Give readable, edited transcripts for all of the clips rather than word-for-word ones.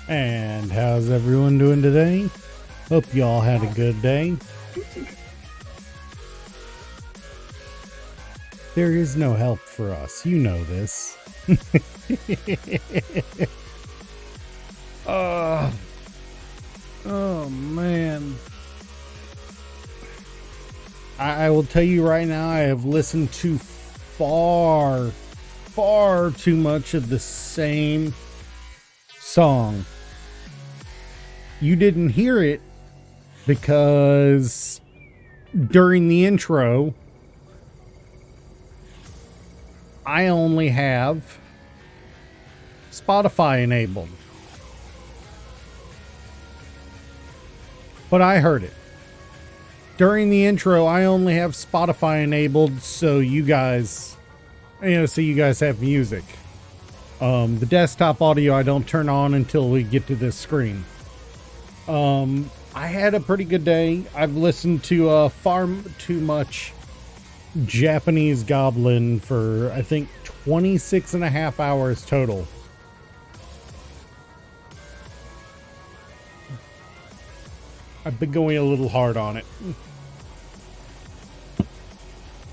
And how's everyone doing today? Hope y'all had a good day. There is no help for us, you know this. Oh man. I will tell you right now, I have listened to far too much of the same song. You didn't hear it because during the intro, I only have Spotify enabled. But I heard it. During the intro, I only have Spotify enabled so you guys have music. The desktop audio I don't turn on until we get to this screen. I had a pretty good day. I've listened to far too much Japanese Goblin for, I think, 26 and a half hours total. I've been going a little hard on it.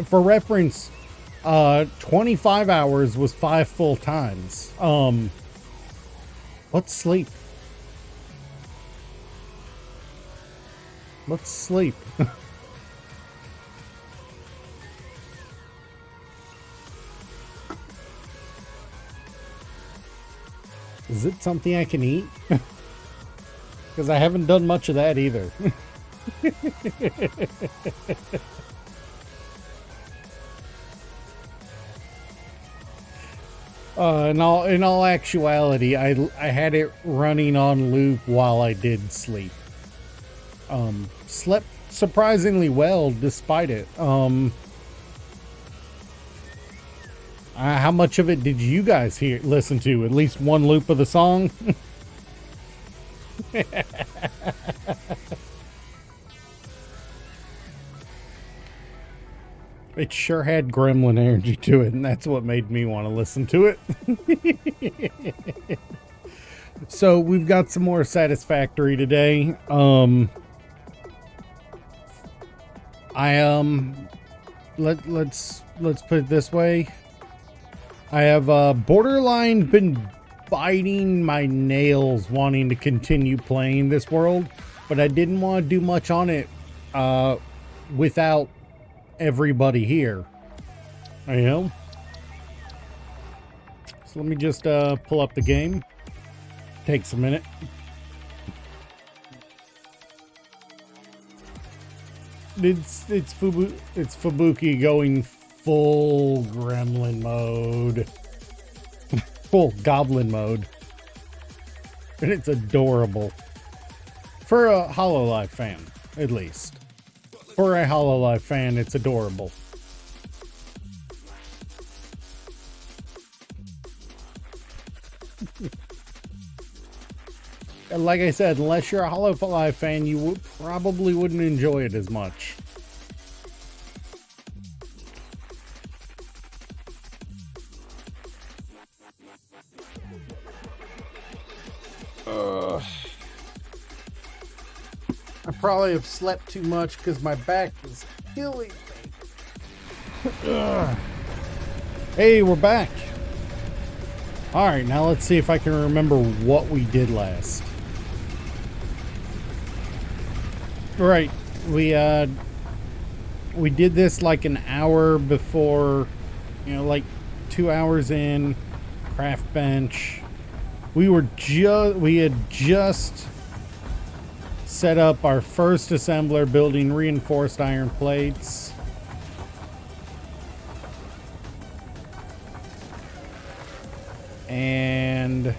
For reference, 25 hours was 5 full times. Let's sleep. Let's sleep. Is it something I can eat? Because I haven't done much of that either. In all actuality, I had it running on loop while I did sleep. Slept surprisingly well despite it. How much of it did you guys listen to? At least one loop of the song? It sure had gremlin energy to it, and that's what made me want to listen to it. So we've got some more Satisfactory today. Let's put it this way. I have borderline been biting my nails wanting to continue playing this world, but I didn't want to do much on it without everybody here. You know? So let me just pull up the game. Takes a minute. It's Fubuki going full gremlin mode. Full goblin mode. And it's adorable. For a Hololive fan, at least. For a Hololive fan, it's adorable. like I said, unless you're a Hololive fan, you probably wouldn't enjoy it as much. I probably have slept too much because my back is killing me. Hey, we're back. All right, now let's see if I can remember what we did last. Right, we did this like an hour before, you know, like 2 hours in. Craft bench. We had just set up our first assembler building reinforced iron plates. And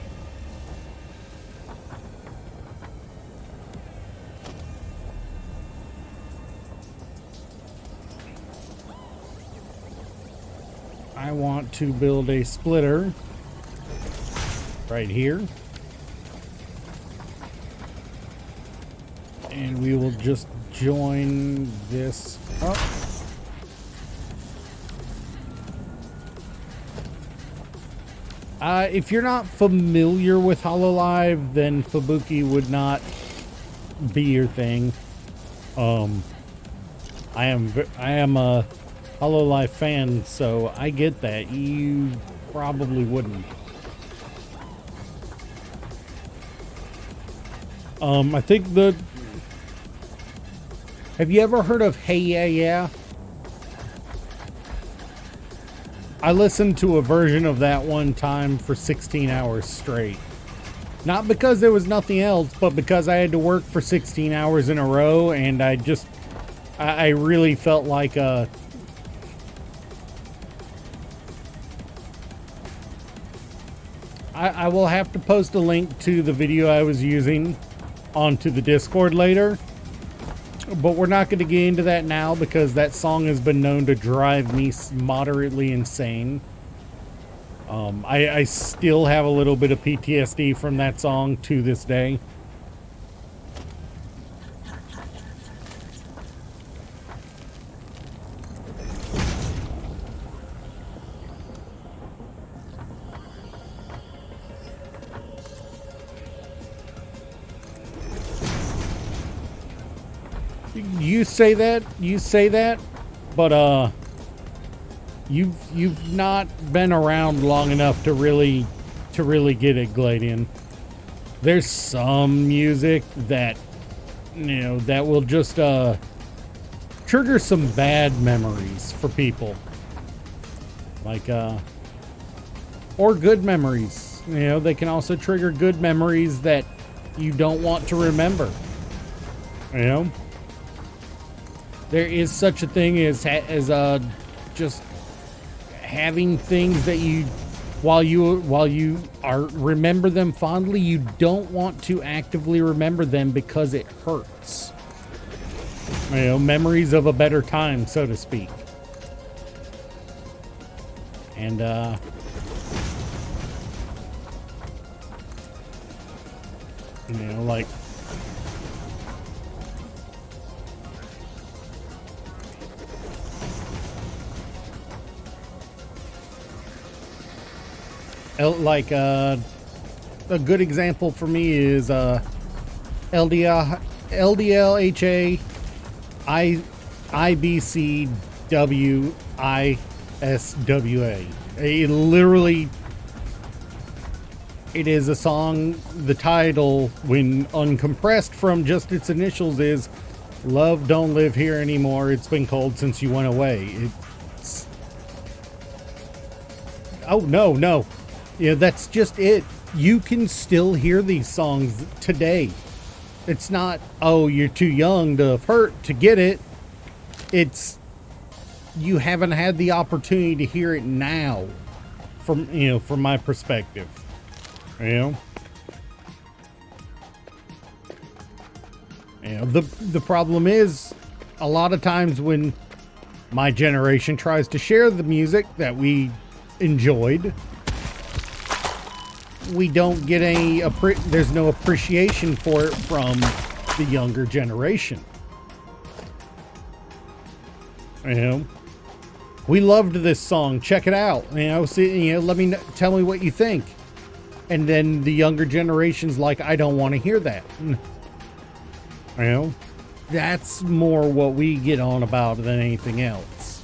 I want to build a splitter right here. And we will just join this up. If you're not familiar with Hololive, then Fubuki would not be your thing. I am a Hololive fan, so I get that. You probably wouldn't. I think have you ever heard of Hey Yeah Yeah? I listened to a version of that one time for 16 hours straight. Not because there was nothing else, but because I had to work for 16 hours in a row, and I really felt like I will have to post a link to the video I was using onto the Discord later. But we're not going to get into that now because that song has been known to drive me moderately insane. I still have a little bit of PTSD from that song to this day. You say that, but you've not been around long enough to really get it, Gladian. There's some music that, you know, that will just trigger some bad memories for people, like or good memories. You know, they can also trigger good memories that you don't want to remember. You know, there is such a thing as just having things that you, while you are remember them fondly, you don't want to actively remember them because it hurts. You know, memories of a better time, so to speak. And you know, like, a good example for me is LDLHA IBCWISWA. It is a song. The title, when uncompressed from just its initials, is "Love Don't Live Here Anymore. It's Been Cold Since You Went Away." Oh, no. Yeah, that's just it. You can still hear these songs today. It's not, oh, you're too young to get it. It's, you haven't had the opportunity to hear it now, from my perspective. You know, the problem is, a lot of times when my generation tries to share the music that we enjoyed, we don't get any, there's no appreciation for it from the younger generation. You know, we loved this song. Check it out. You know, see, you know, tell me what you think. And then the younger generation's like, I don't want to hear that. You know, that's more what we get on about than anything else.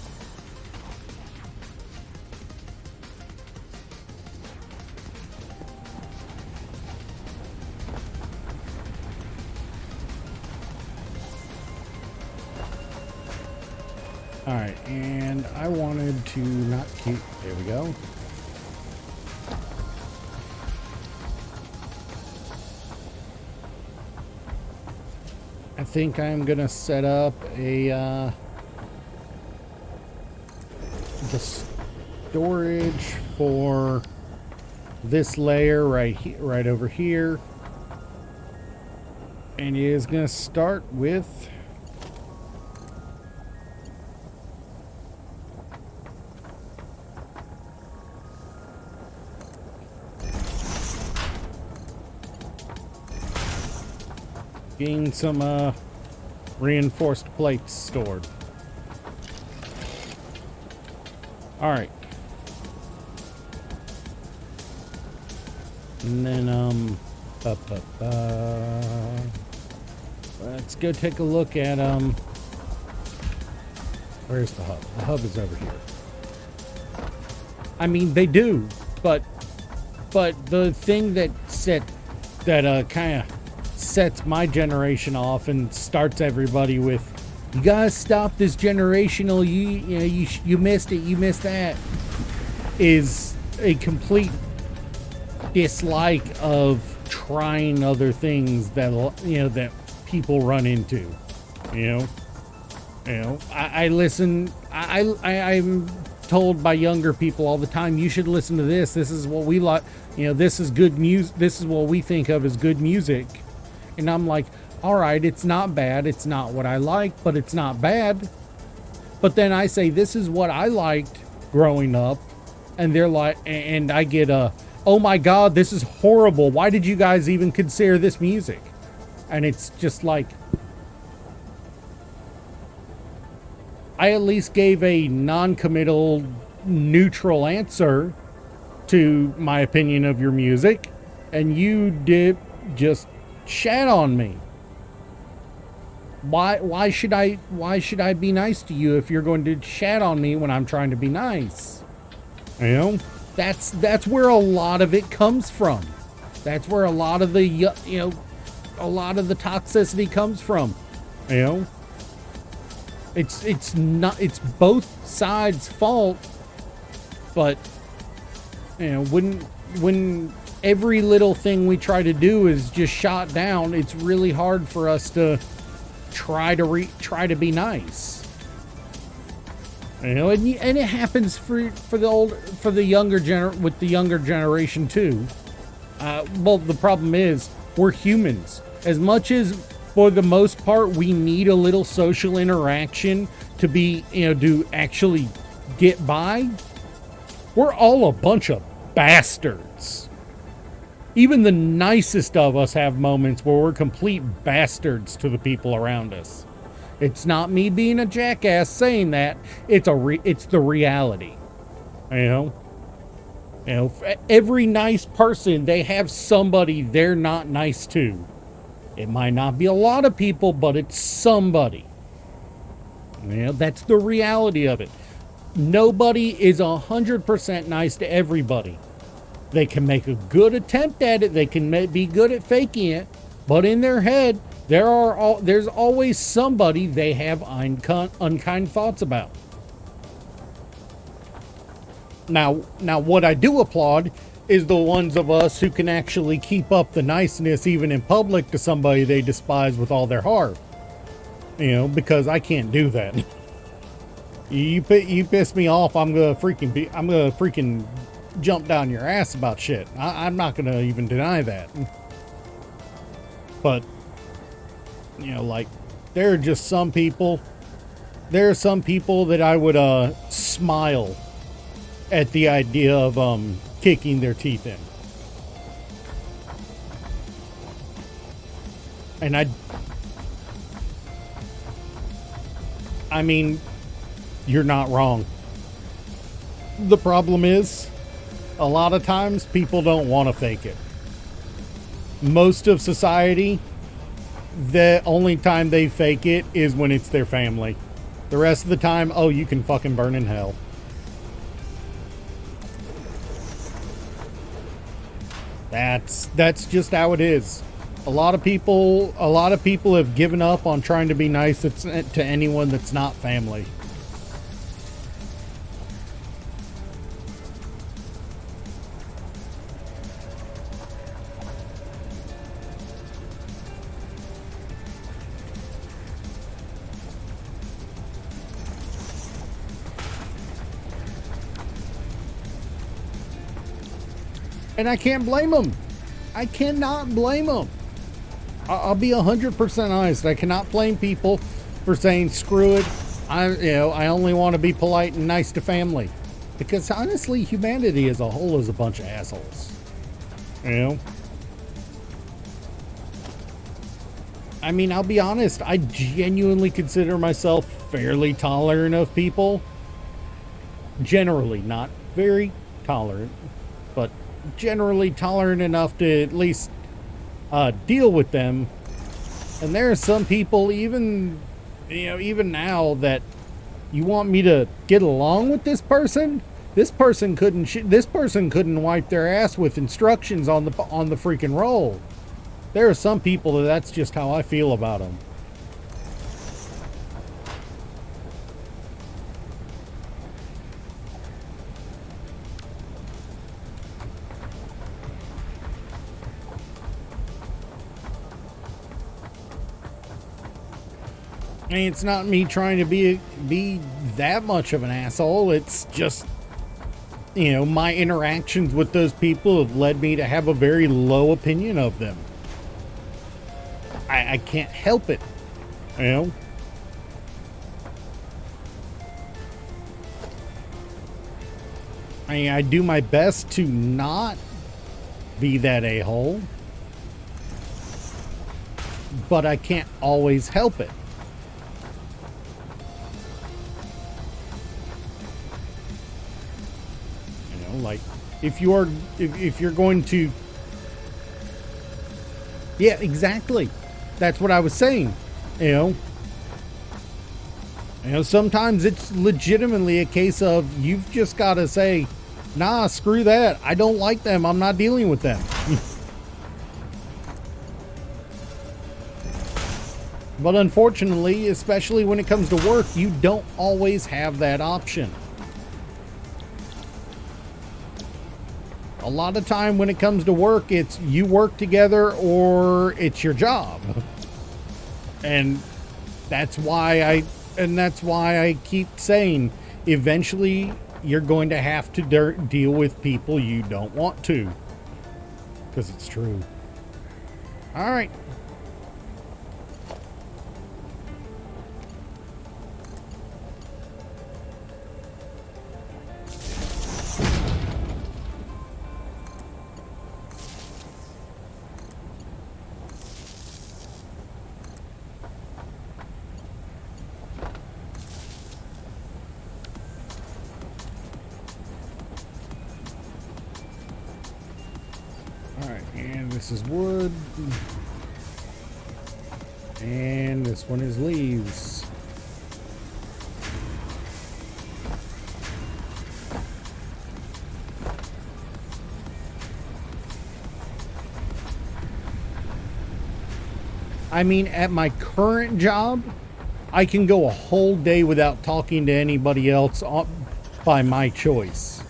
All right, and I wanted to not keep, there we go. I think I'm gonna set up a the storage for this layer right over here, and it is gonna start with getting some reinforced plates stored. All right. And then let's go take a look at where's the hub? The hub is over here. I mean, they do, but the thing that kind of sets my generation off and starts everybody with, you gotta stop this generational, you missed it, you missed that, is a complete dislike of trying other things that, you know, that people run into. I listen, I'm told by younger people all the time, you should listen to this, this is what we like, you know, this is good music, this is what we think of as good music. And I'm like, all right, it's not bad. It's not what I like, but it's not bad. But then I say, this is what I liked growing up. And they're like, and I get oh my God, this is horrible. Why did you guys even consider this music? And it's just like, I at least gave a non-committal, neutral answer to my opinion of your music. And you did just shat on me. Why should I be nice to you if you're going to shat on me when I'm trying to be nice? You know, that's where a lot of it comes from. That's where a lot of the a lot of the toxicity comes from. You know, it's both sides' fault, but you know, when every little thing we try to do is just shot down, it's really hard for us to try to be nice. You know, and it happens with the younger generation too. Well, the problem is we're humans. As much as for the most part we need a little social interaction to be, you know, to actually get by, we're all a bunch of bastards. Even the nicest of us have moments where we're complete bastards to the people around us. It's not me being a jackass saying that. It's the reality. You know, every nice person, they have somebody they're not nice to. It might not be a lot of people, but it's somebody. You know, that's the reality of it. Nobody is 100% nice to everybody. They can make a good attempt at it. They can be good at faking it. But in their head, there's always somebody they have unkind thoughts about. Now, what I do applaud is the ones of us who can actually keep up the niceness even in public to somebody they despise with all their heart. You know, because I can't do that. You piss me off, I'm gonna freaking jump down your ass about shit. I'm not gonna even deny that. But you know, like, there are some people that I would smile at the idea of kicking their teeth in. And I mean, you're not wrong. The problem is, a lot of times people don't want to fake it. Most of society, the only time they fake it is when it's their family. The rest of the time, oh, you can fucking burn in hell. That's just how it is. A lot of people have given up on trying to be nice to anyone that's not family. And I can't blame them. I cannot blame them. I'll be 100% honest. I cannot blame people for saying, screw it. I only want to be polite and nice to family. Because honestly, humanity as a whole is a bunch of assholes. You know? I mean, I'll be honest. I genuinely consider myself fairly tolerant of people. Generally, not very tolerant, but generally tolerant enough to at least deal with them. And there are some people, even now, that you want me to get along with this person. This person couldn't wipe their ass with instructions on the freaking roll. There are some people that's just how I feel about them. I mean, it's not me trying to be that much of an asshole. It's just, my interactions with those people have led me to have a very low opinion of them. I can't help it, I mean, I do my best to not be that a-hole, but I can't always help it. Like, if you're going to, yeah, exactly. That's what I was saying. Sometimes it's legitimately a case of you've just got to say, nah, screw that. I don't like them. I'm not dealing with them. But unfortunately, especially when it comes to work, you don't always have that option. A lot of time when it comes to work, it's you work together or it's your job. And that's why I keep saying eventually you're going to have to deal with people you don't want to. Because it's true. All right. This is wood. And this one is leaves. I mean, at my current job, I can go a whole day without talking to anybody else by my choice.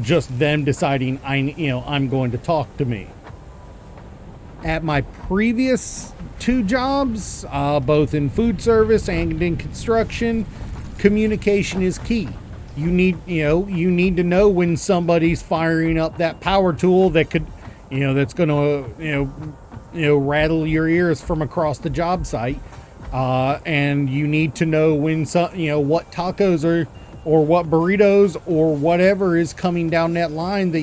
Just them deciding I'm going to talk to me. At my previous two jobs, both in food service and in construction, communication is key. You need to know when somebody's firing up that power tool that could, that's going to, rattle your ears from across the job site. And you need to know when what tacos or what burritos or whatever is coming down that line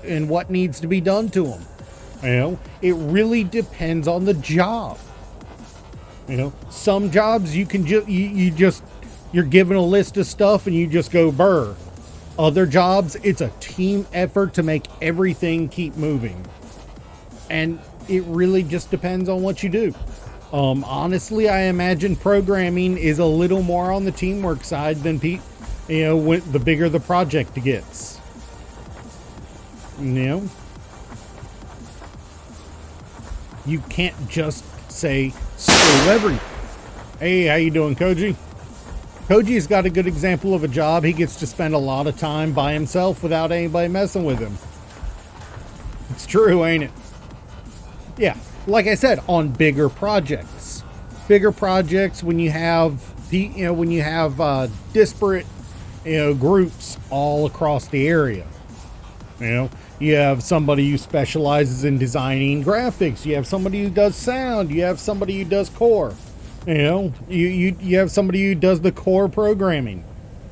and what needs to be done to them. It really depends on the job. Some jobs you can you're given a list of stuff and you just go burr. Other jobs, it's a team effort to make everything keep moving. And it really just depends on what you do. Honestly, I imagine programming is a little more on the teamwork side than when the bigger the project gets. You can't just say screw everything. Hey, how you doing, Koji? Koji's got a good example of a job. He gets to spend a lot of time by himself without anybody messing with him. It's true, ain't it? Yeah, like I said, on bigger projects, when you have disparate groups all across the area. You have somebody who specializes in designing graphics, you have somebody who does sound, you have somebody who does core, you have somebody who does the core programming.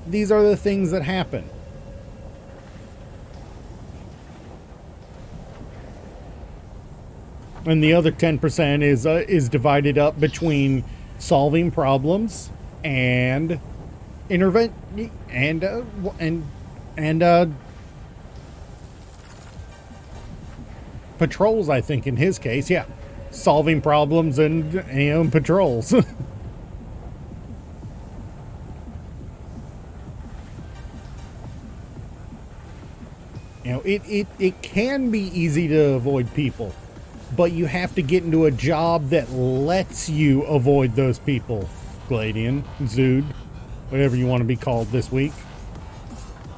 These are the things that happen. And the other 10% is divided up between solving problems and patrols. I think in his case, yeah, solving problems and patrols. It can be easy to avoid people, but you have to get into a job that lets you avoid those people. Gladian, Zood, whatever you want to be called this week.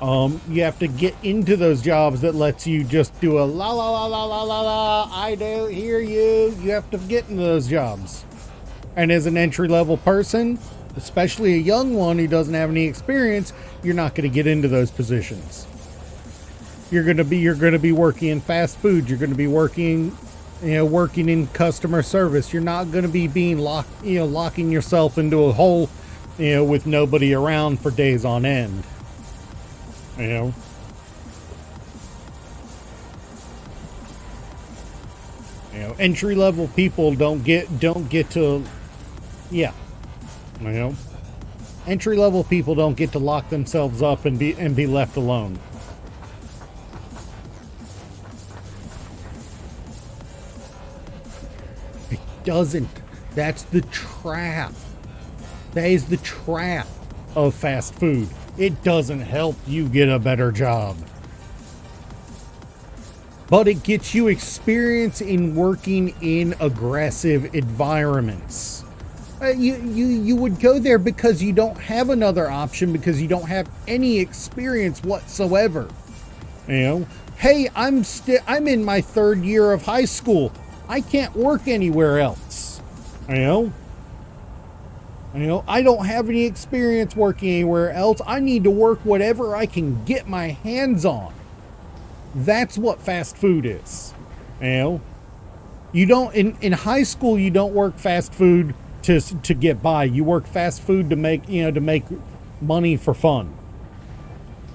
You have to get into those jobs that lets you just do a la la la la la la la, I don't hear you. You have to get into those jobs. And as an entry-level person, especially a young one who doesn't have any experience, you're not going to get into those positions. You're going to be working in fast food. You're going to be working in customer service. You're not going to be being locking yourself into a hole, with nobody around for days on end. Entry-level people don't get to, entry-level people don't get to lock themselves up and be left alone. It doesn't. That's the trap. That is the trap of fast food. It doesn't help you get a better job, but it gets you experience in working in aggressive environments. You would go there because you don't have another option, because you don't have any experience whatsoever. Hey, I'm in my 3rd year of high school. I can't work anywhere else. I don't have any experience working anywhere else. I need to work whatever I can get my hands on. That's what fast food is. You don't in high school, you don't work fast food to get by. You work fast food to make money for fun.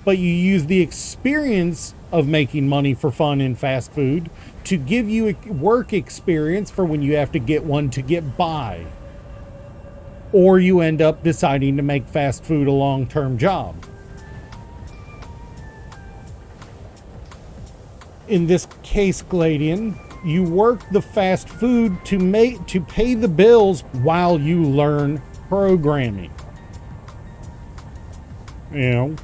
But you use the experience of making money for fun in fast food to give you work experience for when you have to get one to get by. Or you end up deciding to make fast food a long-term job. In this case, Gladian, you work the fast food to pay the bills while you learn programming. You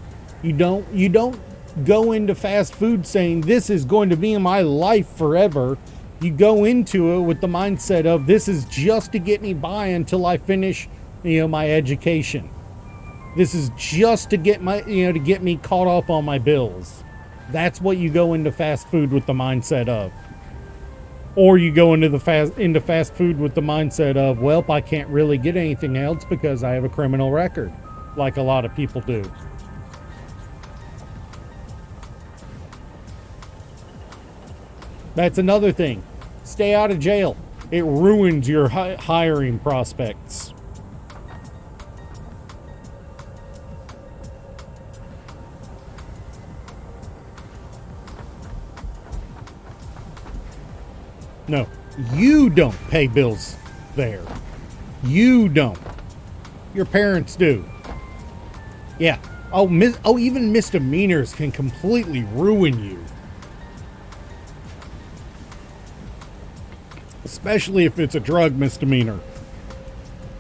don't go into fast food saying this is going to be my life forever. You go into it with the mindset of this is just to get me by until I finish my education. This is just to get me caught up on my bills. That's what you go into fast food with the mindset of. Or you go into fast food with the mindset of, well, I can't really get anything else because I have a criminal record, like a lot of people do. That's another thing. Stay out of jail. It ruins your hiring prospects. No, you don't pay bills there. You don't. Your parents do. Yeah. Oh, even misdemeanors can completely ruin you. Especially if it's a drug misdemeanor.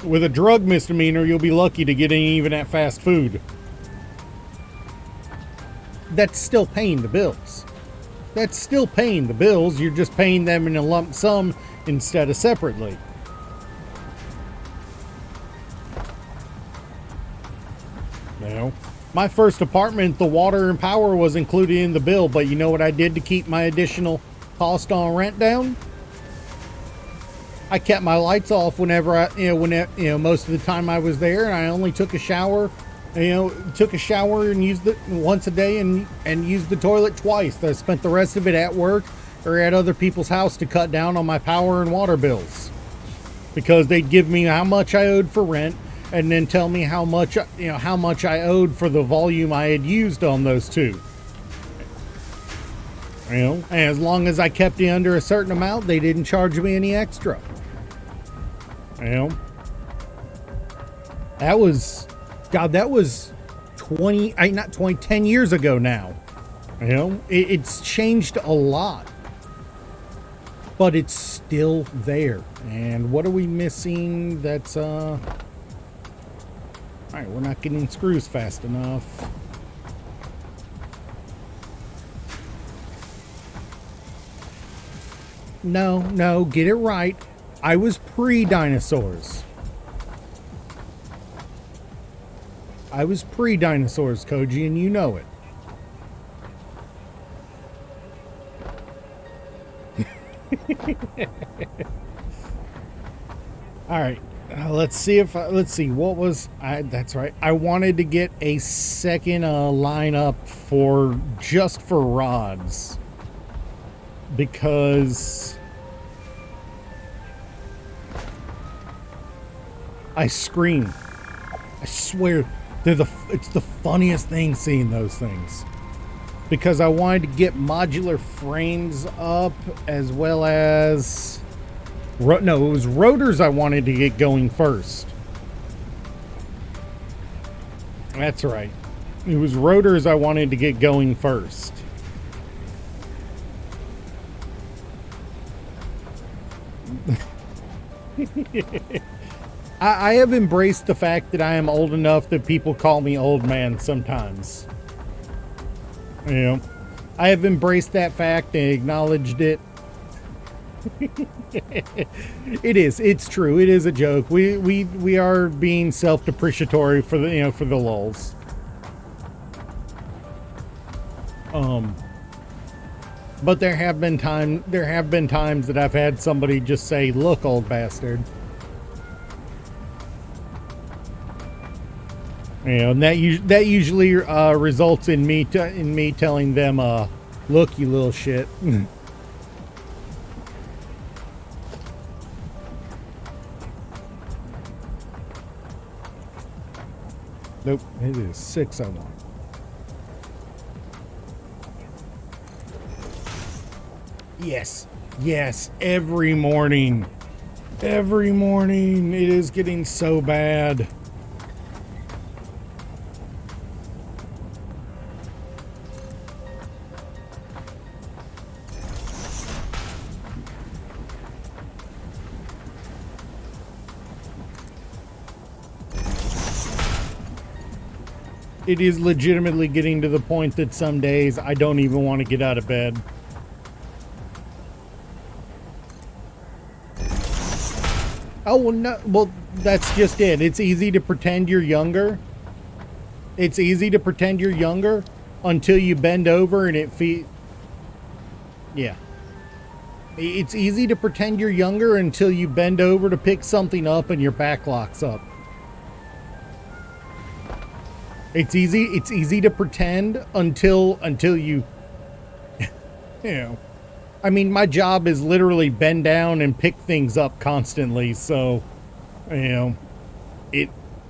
With a drug misdemeanor, you'll be lucky to get in even at fast food. That's still paying the bills. That's still paying the bills. You're just paying them in a lump sum instead of separately. You know, my first apartment, the water and power was included in the bill, but you know what I did to keep my additional cost on rent down? I kept my lights off whenever most of the time I was there, and I only took a shower. Took a shower and used it once a day and used the toilet twice. I spent the rest of it at work or at other people's house to cut down on my power and water bills, because they'd give me how much I owed for rent and then tell me how much I owed for the volume I had used on those two. And as long as I kept it under a certain amount, they didn't charge me any extra. That was 10 years ago now. It's changed a lot, but it's still there. And what are we missing? That's all right, we're not getting screws fast enough. No, get it right. I was pre-dinosaurs. I was pre-dinosaurs, Koji, and you know it. All right, let's see what was that's right. I wanted to get a second lineup for rods, because I scream. I swear, it's the funniest thing seeing those things, because I wanted to get modular frames up, as well as it was rotors I wanted to get going first. That's right. It was rotors I wanted to get going first. I have embraced the fact that I am old enough that people call me old man sometimes. I have embraced that fact and acknowledged it. It's true. It is a joke. We are being self-depreciatory for the lulz. But there have been times that I've had somebody just say, "Look, old bastard." And that usually results in me telling them, "Look, you little shit." Nope, it is 6 I want. Yes, every morning. Every morning. It is getting so bad. It is legitimately getting to the point that some days I don't even want to get out of bed. Oh, well, no. Well, that's just it. It's easy to pretend you're younger. It's easy to pretend you're younger until you bend over and yeah. It's easy to pretend you're younger until you bend over to pick something up and your back locks up. It's easy to pretend until you I mean, my job is literally bend down and pick things up constantly, so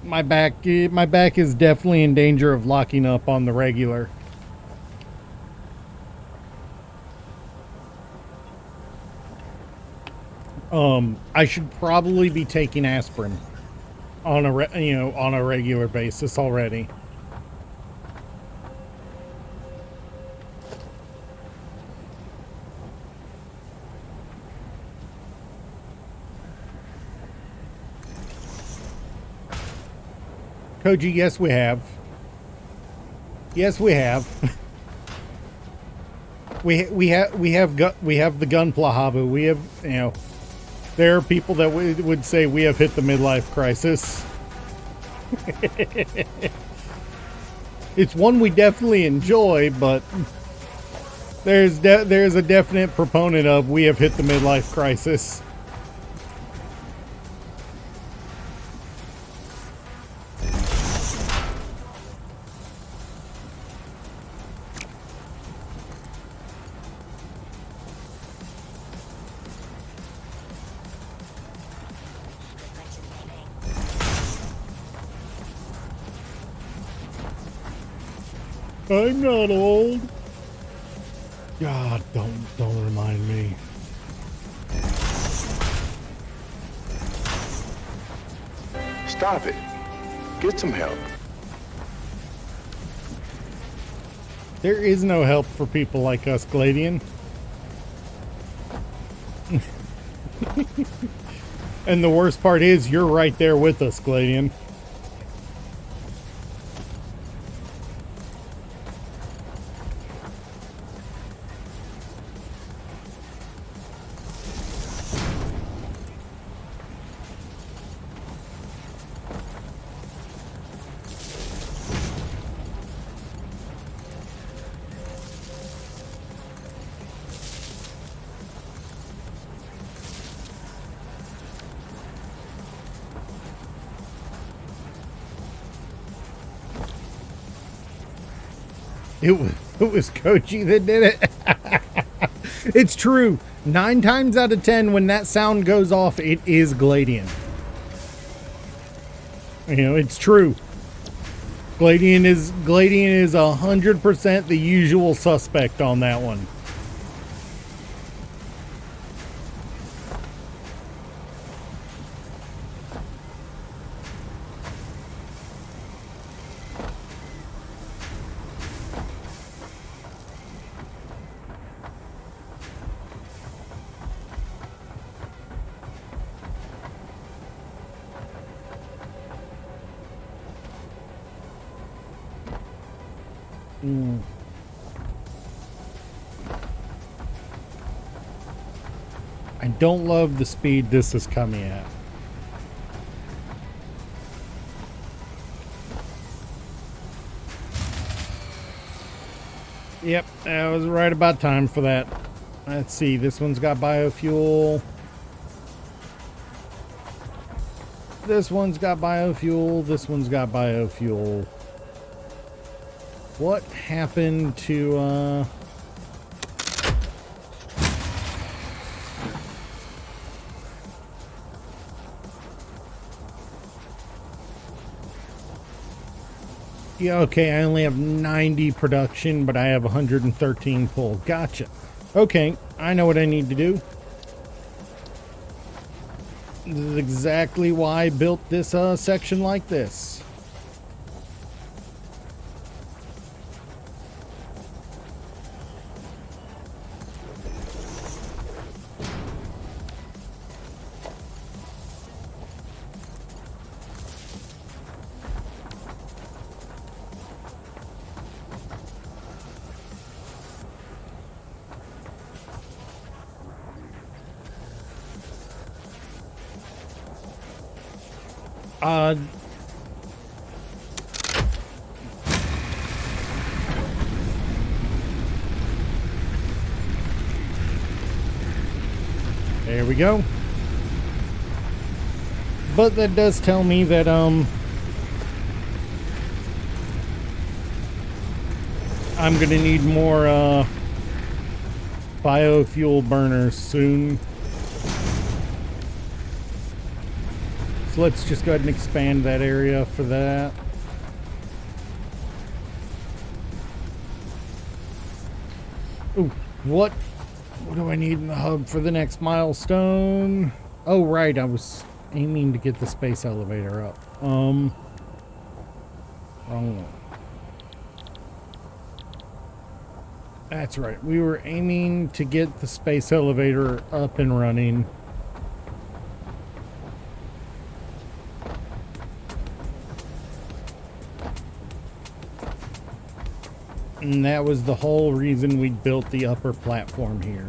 my back is definitely in danger of locking up on the regular. I should probably be taking aspirin on on a regular basis already. Koji, yes, we have. Yes, we have. we have the Gunpla Habu. We have, there are people that would say we have hit the midlife crisis. It's one we definitely enjoy, but there's a definite proponent of we have hit the midlife crisis. I'm not old. God, don't remind me. Stop it. Get some help. There is no help for people like us, Gladian. And the worst part is you're right there with us, Gladian. It was Koji that did it. It's true. 9 times out of 10, when that sound goes off, it is Gladian. It's true. Gladian is 100% the usual suspect on that one. I don't love the speed this is coming at. Yep, I was right about time for that. Let's see, this one's got biofuel. This one's got biofuel. This one's got biofuel. What happened to, Yeah, okay, I only have 90 production, but I have 113 full. Gotcha. Okay, I know what I need to do. This is exactly why I built this section like this. There we go. But that does tell me that, I'm gonna need more, biofuel burners soon. So let's just go ahead and expand that area for that. Ooh, what What do I need in the hub for the next milestone? Oh, right. I was aiming to get the space elevator up. Wrong one. That's right. We were aiming to get the space elevator up and running. And that was the whole reason we built the upper platform here.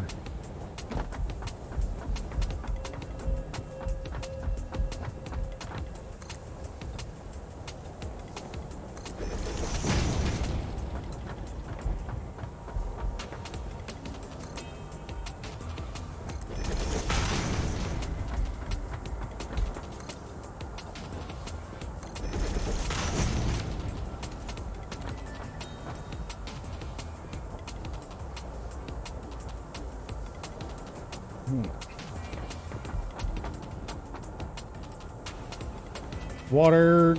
Water.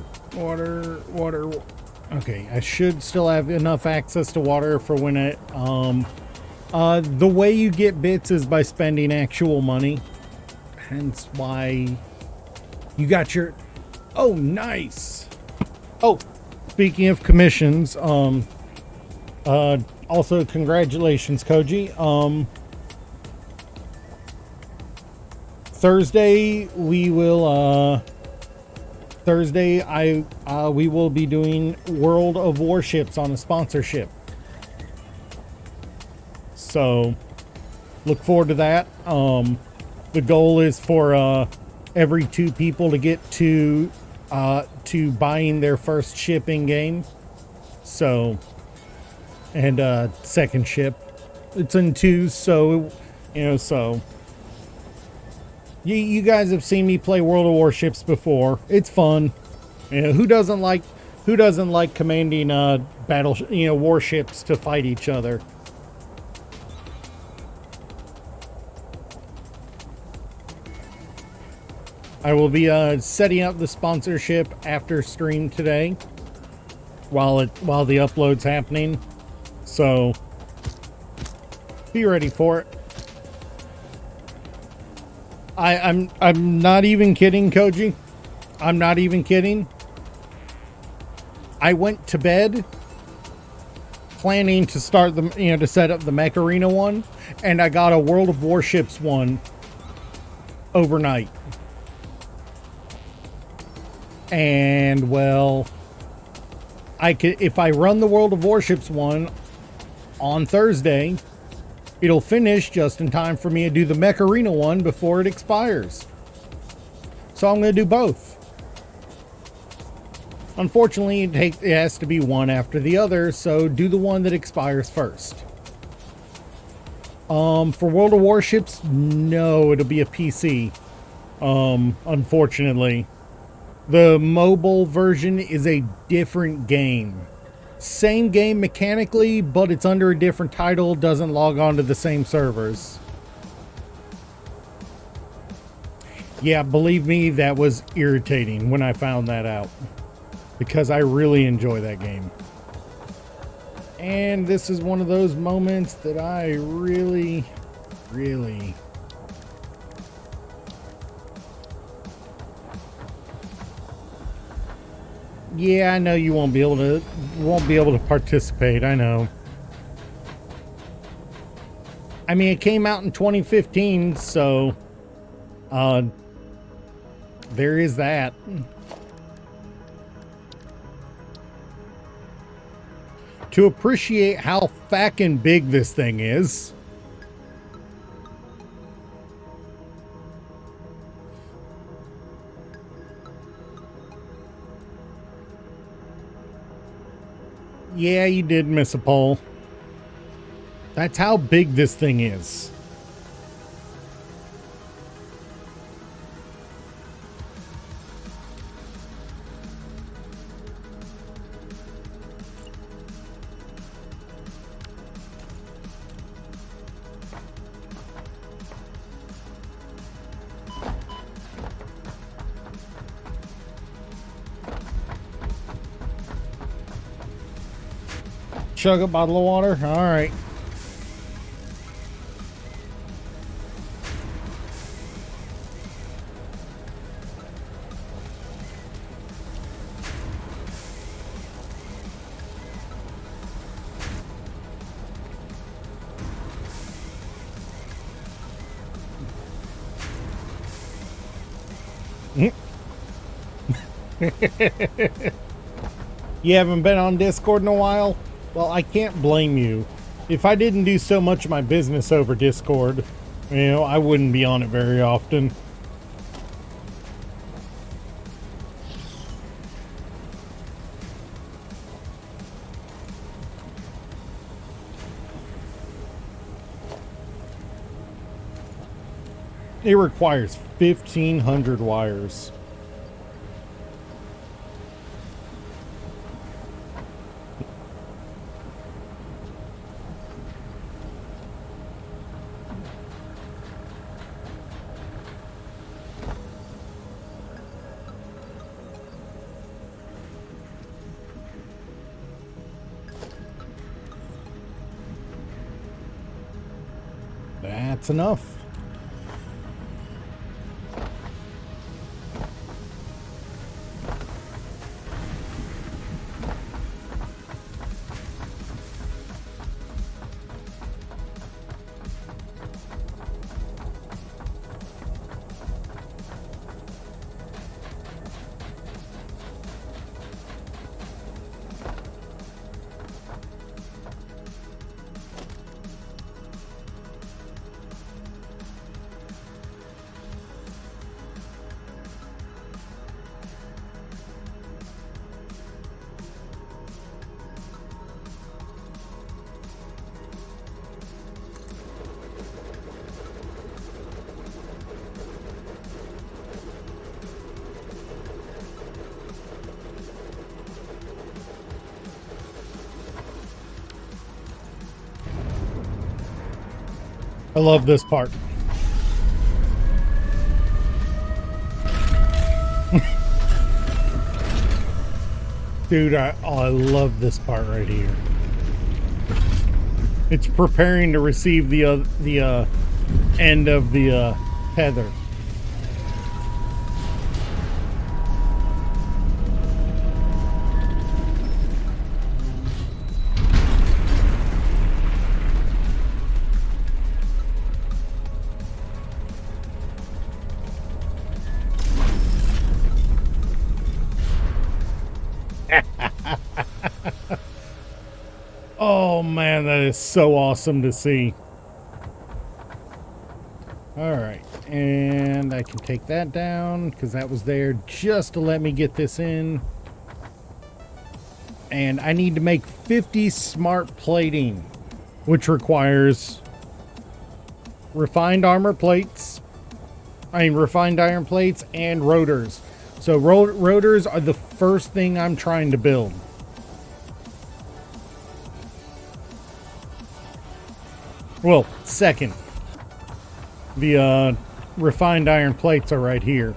Okay, I should still have enough access to water for when it, the way you get bits is by spending actual money. Hence why you got your, oh, nice. Oh, speaking of commissions, also congratulations, Koji. Thursday we will, we will be doing World of Warships on a sponsorship. So look forward to that. The goal is for every 2 people to get to buying their first ship in game. So, and second ship. It's in 2, so so you guys have seen me play World of Warships before. It's fun. Who doesn't like commanding warships to fight each other? I will be setting up the sponsorship after stream today while the upload's happening. So be ready for it. I'm not even kidding, Koji. I'm not even kidding. I went to bed planning to start to set up the Mech Arena one, and I got a World of Warships one overnight. And well, if I run the World of Warships one on Thursday, it'll finish just in time for me to do the Mech Arena one before it expires. So I'm going to do both. Unfortunately, it has to be one after the other, so do the one that expires first. For World of Warships, no, it'll be a PC. Unfortunately. The mobile version is a different game. Same game mechanically, but it's under a different title, doesn't log on to the same servers. Yeah, believe me, that was irritating when I found that out, because I really enjoy that game. And this is one of those moments that I really yeah, I know you won't be able to participate. I know. I mean, it came out in 2015, so there is that. To appreciate how fucking big this thing is. Yeah, you did miss a pole. That's how big this thing is. Chug a bottle of water. All right. You haven't been on Discord in a while? Well, I can't blame you. If I didn't do so much of my business over Discord, I wouldn't be on it very often. It requires 1,500 wires. That's enough. I love this part. Dude, I love this part right here. It's preparing to receive the end of the tether. Oh man, that is so awesome to see. Alright, and I can take that down because that was there just to let me get this in. And I need to make 50 smart plating, which requires refined armor plates. Refined iron plates and rotors. So rotors are the first thing I'm trying to build. Well, second. The refined iron plates are right here.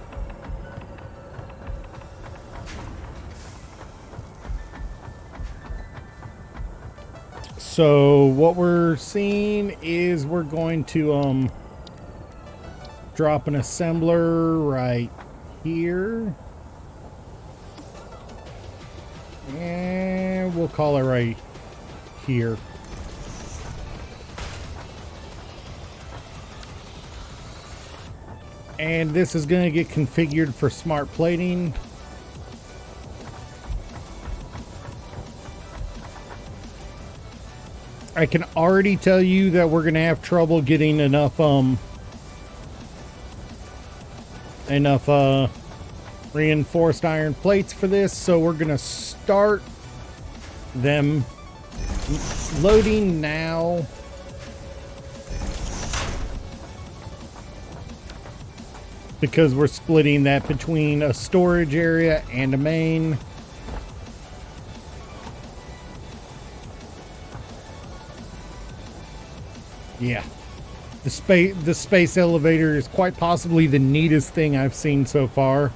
So what we're seeing is we're going to drop an assembler right here. And we'll call it right here. And this is going to get configured for smart plating. I can already tell you that we're going to have trouble getting enough reinforced iron plates for this, so we're going to start them loading now. Because we're splitting that between a storage area and a main. Yeah. The space elevator is quite possibly the neatest thing I've seen so far.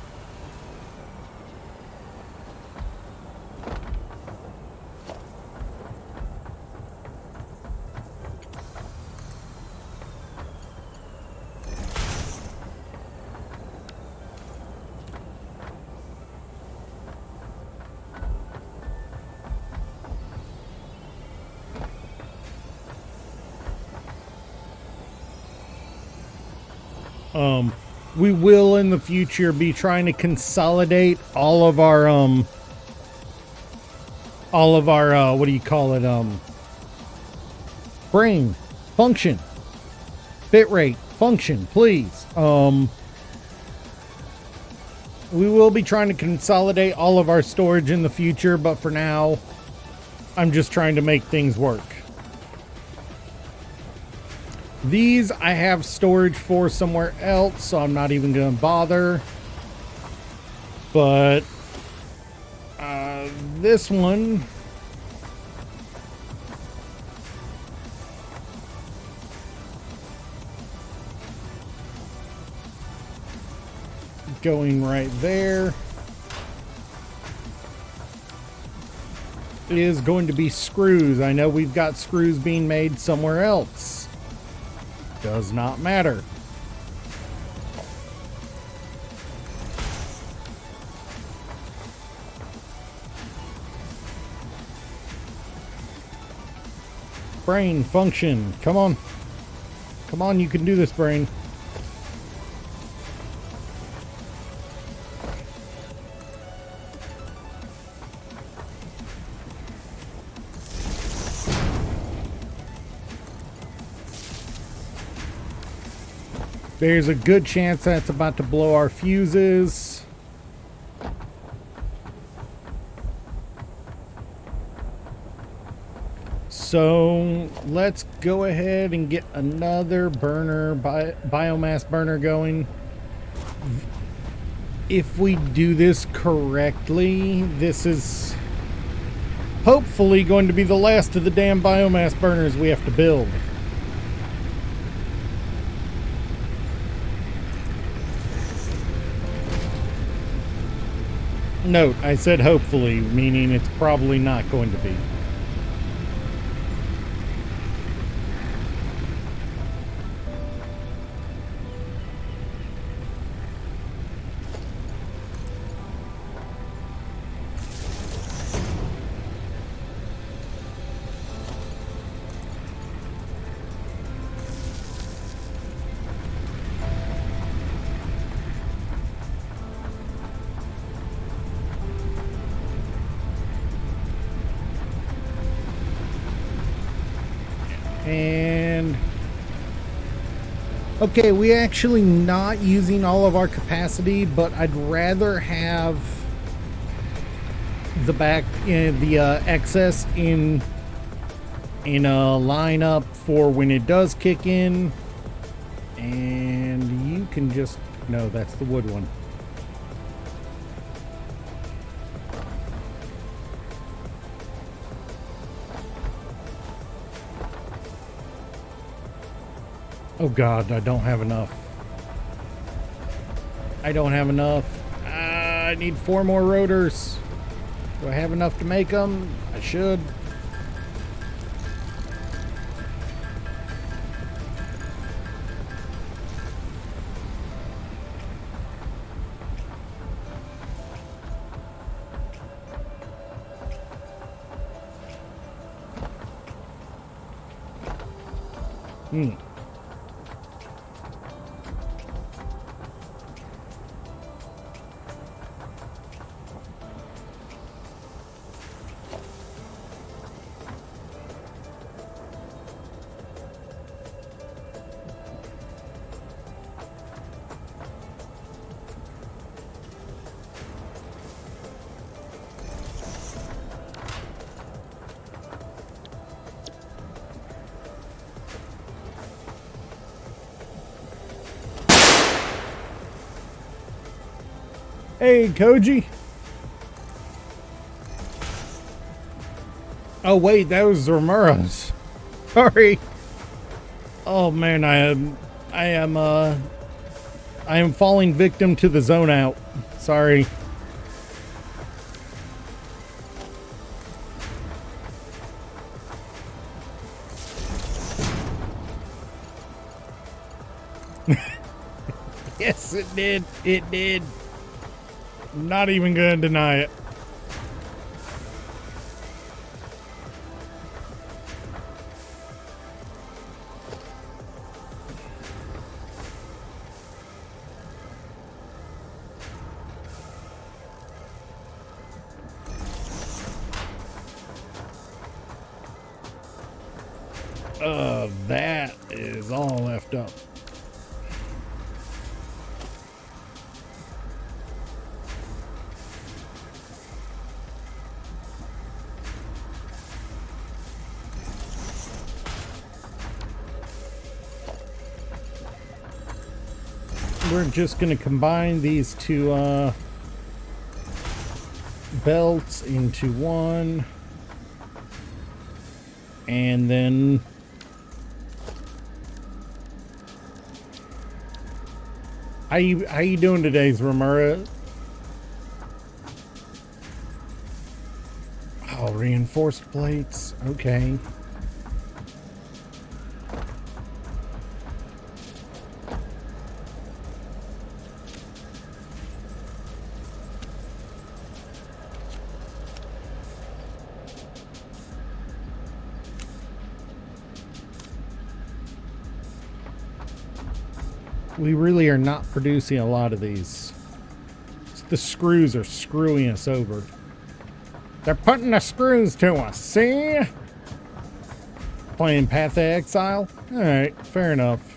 we will in the future be trying to consolidate all of our what do you call it, brain function, bitrate function, please. We will be trying to consolidate all of our storage in the future, but for now I'm just trying to make things work. These I have storage for somewhere else, so I'm not even going to bother. But this one, going right there, is going to be screws. I know we've got screws being made somewhere else. Does not matter. Brain function. Come on. Come on, you can do this, brain. There's a good chance that's about to blow our fuses. So let's go ahead and get another burner, biomass burner going. If we do this correctly, this is hopefully going to be the last of the damn biomass burners we have to build. Note, I said hopefully, meaning it's probably not going to be. And okay, we actually not using all of our capacity, but I'd rather have the excess in a lineup for when it does kick in. And you can just, no, that's the wood one. Oh God, I don't have enough. I don't have enough. I need 4 more rotors. Do I have enough to make them? I should. Hey, Koji. Oh wait, that was Ramirez. Sorry. Oh man, I am falling victim to the zone out. Sorry. Yes, it did. It did. Not even gonna deny it. That is all left up. We're just going to combine these two belts into one, and then how you doing today, Ramura? Oh, reinforced plates. Okay. We really are not producing a lot of these. The screws are screwing us over. They're putting the screws to us, see? Playing Path of Exile? Alright, fair enough.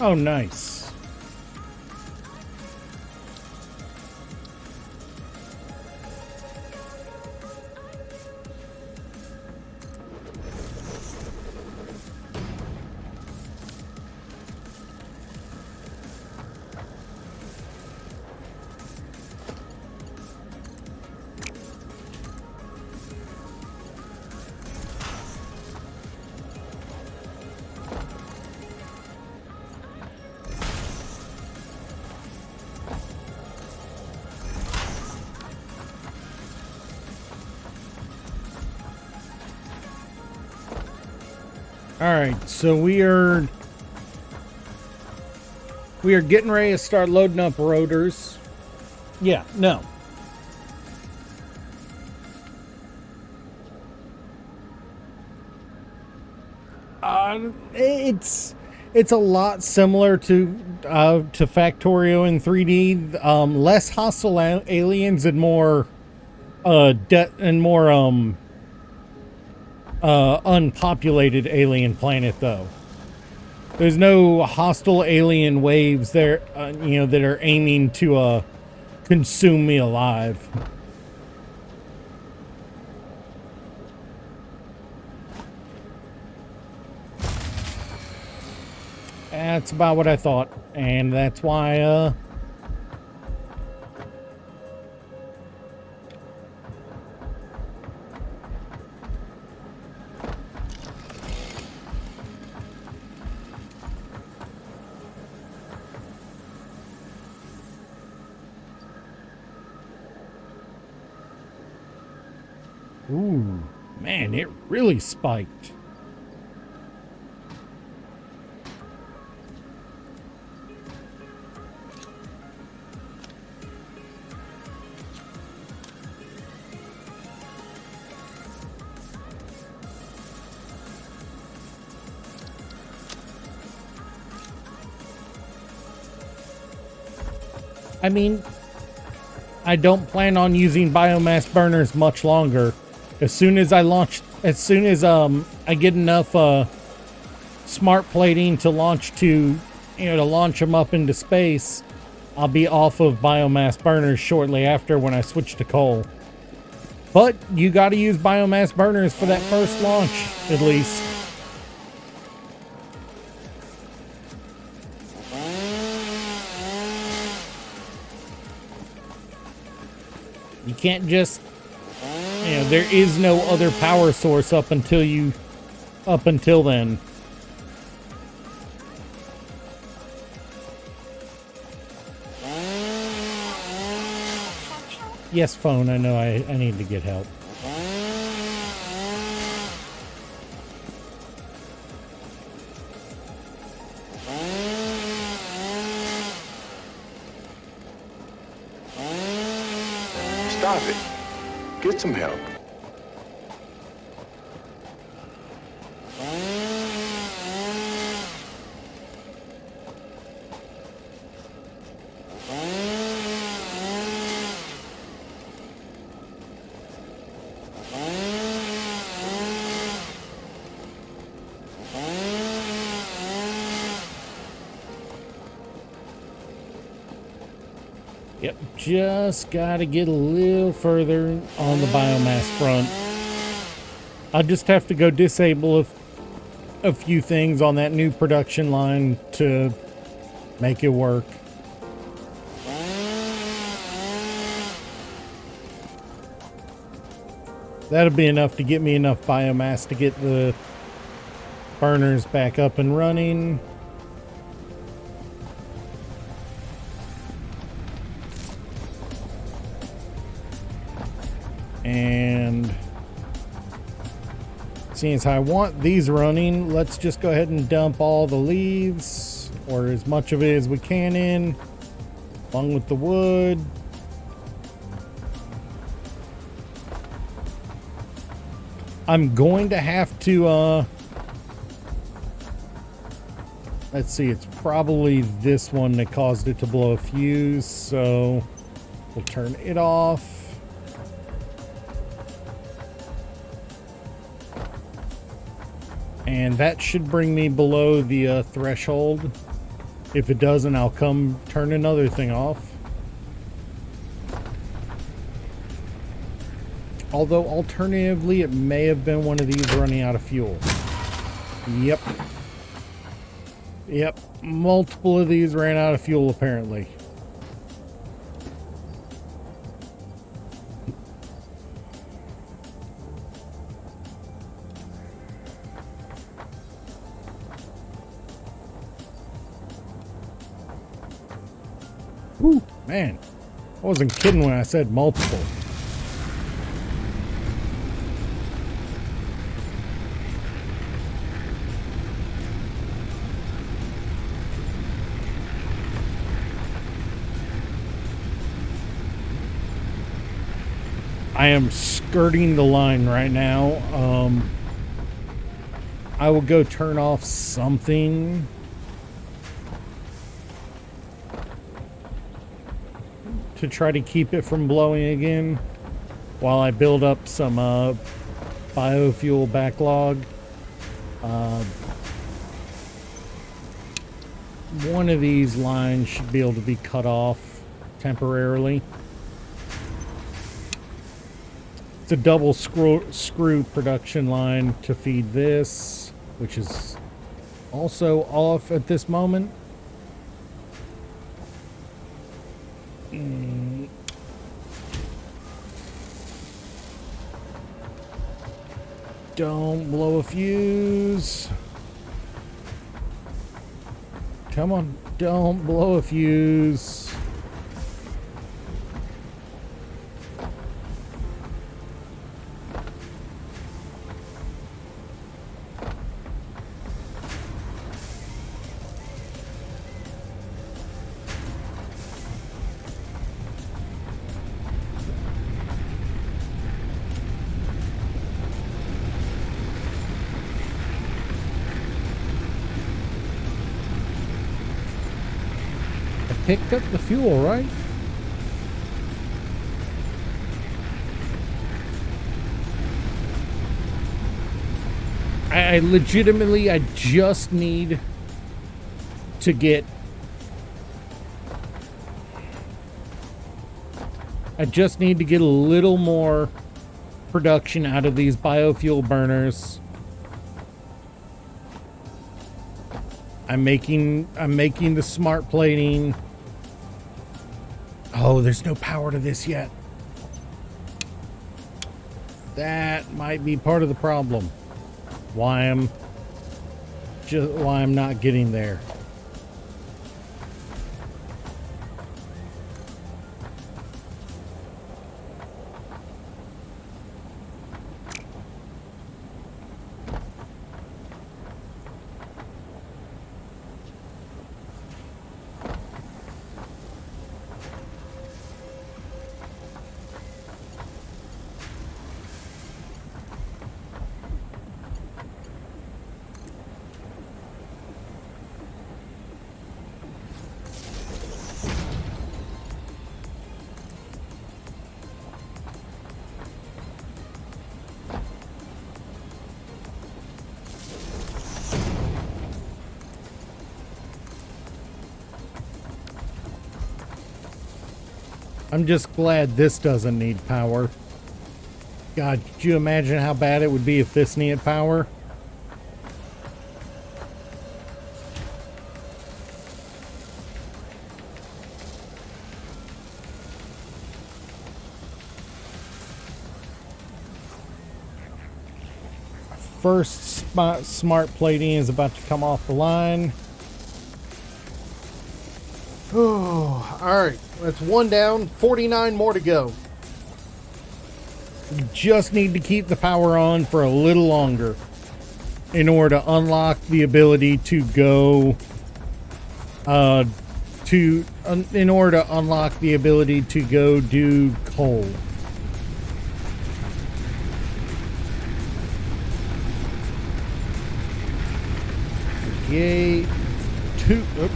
Oh, nice. All right, so we are getting ready to start loading up rotors. Yeah, no. It's a lot similar to Factorio in 3D. Less hostile aliens and more unpopulated alien planet, though. There's no hostile alien waves there, that are aiming to consume me alive. That's about what I thought, and that's why Ooh, man, it really spiked. I mean, I don't plan on using biomass burners much longer. As soon as I get enough smart plating to launch them up into space, I'll be off of biomass burners shortly after when I switch to coal. But you got to use biomass burners for that first launch, at least. You can't just, there is no other power source up until then. Yes, phone, I know I need to get help. Stop it. Get some help. Yep, just gotta get a little further on the biomass front. I'll just have to go disable a few things on that new production line to make it work. That'll be enough to get me enough biomass to get the burners back up and running. And seeing as I want these running, let's just go ahead and dump all the leaves, or as much of it as we can in, along with the wood. I'm going to have to, let's see, it's probably this one that caused it to blow a fuse, so we'll turn it off. And that should bring me below the threshold. If it doesn't, I'll come turn another thing off. Although, alternatively, it may have been one of these running out of fuel. Yep. Yep. Multiple of these ran out of fuel, apparently. Whew, man, I wasn't kidding when I said multiple. I am skirting the line right now. I will go turn off something. To try to keep it from blowing again while I build up some biofuel backlog. One of these lines should be able to be cut off temporarily. It's a double screw production line to feed this, which is also off at this moment. Don't blow a fuse. Come on, don't blow a fuse. picked up the fuel, right? I legitimately, I just need to get... I just need to get a little more production out of these biofuel burners. I'm making the smart plating. Oh, there's no power to this yet. That might be part of the problem. Why I'm not getting there. I'm just glad this doesn't need power. God, could you imagine how bad it would be if this needed power? First smart plating is about to come off the line. Oh, all right. That's one down, 49 more to go. You just need to keep the power on for a little longer in order to unlock the ability to go in order to unlock the ability to go do coal. Gate 2. Oops.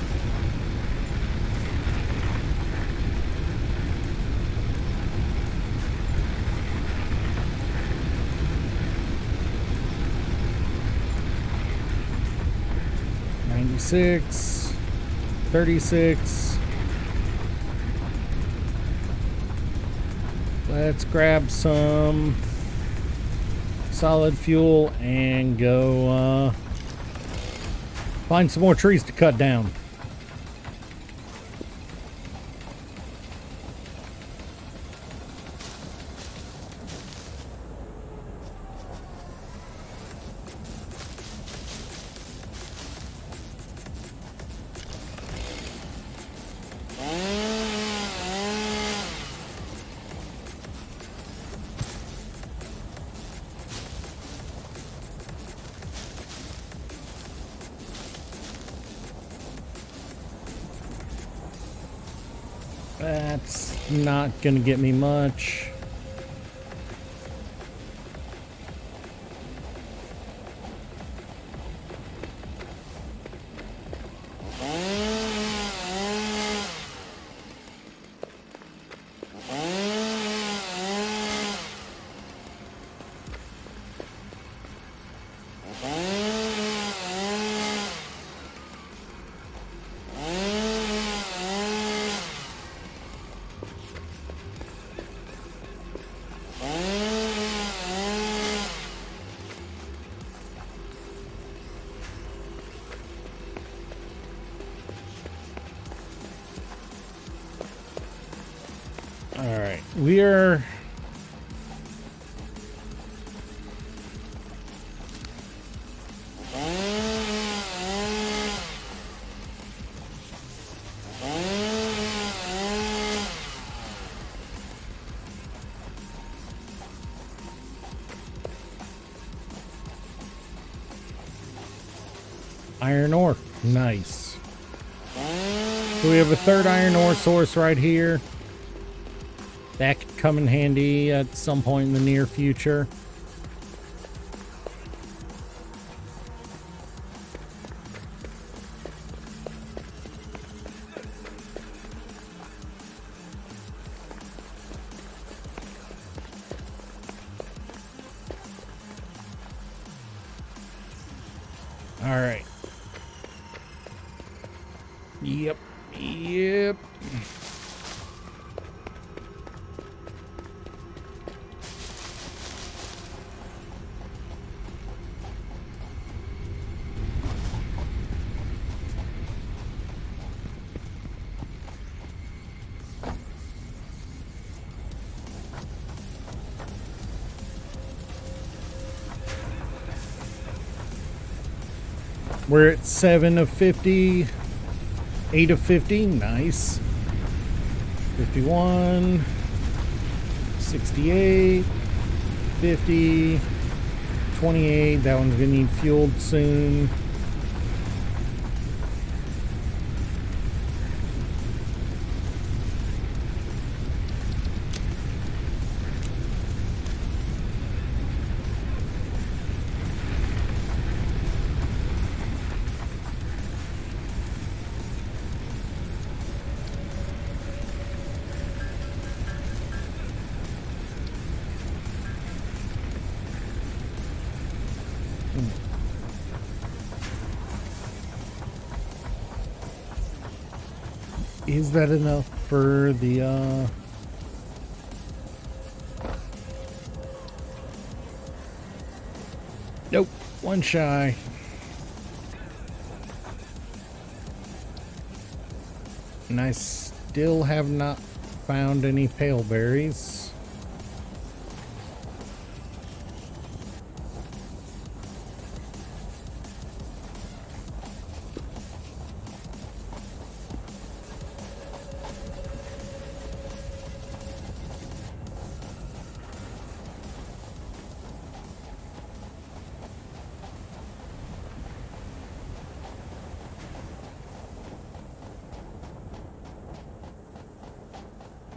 $96, $36. Let's grab some solid fuel and go find some more trees to cut down. That's not gonna get me much. All right, we're iron ore. Nice. So we have a third iron ore source right here. That could come in handy at some point in the near future. All right. Yep. Yep. We're at 7 of 50, 8 of 50, nice. 51, 68, 50, 28, that one's gonna need fueled soon. Is that enough for the, Nope, one shy. And I still have not found any pale berries.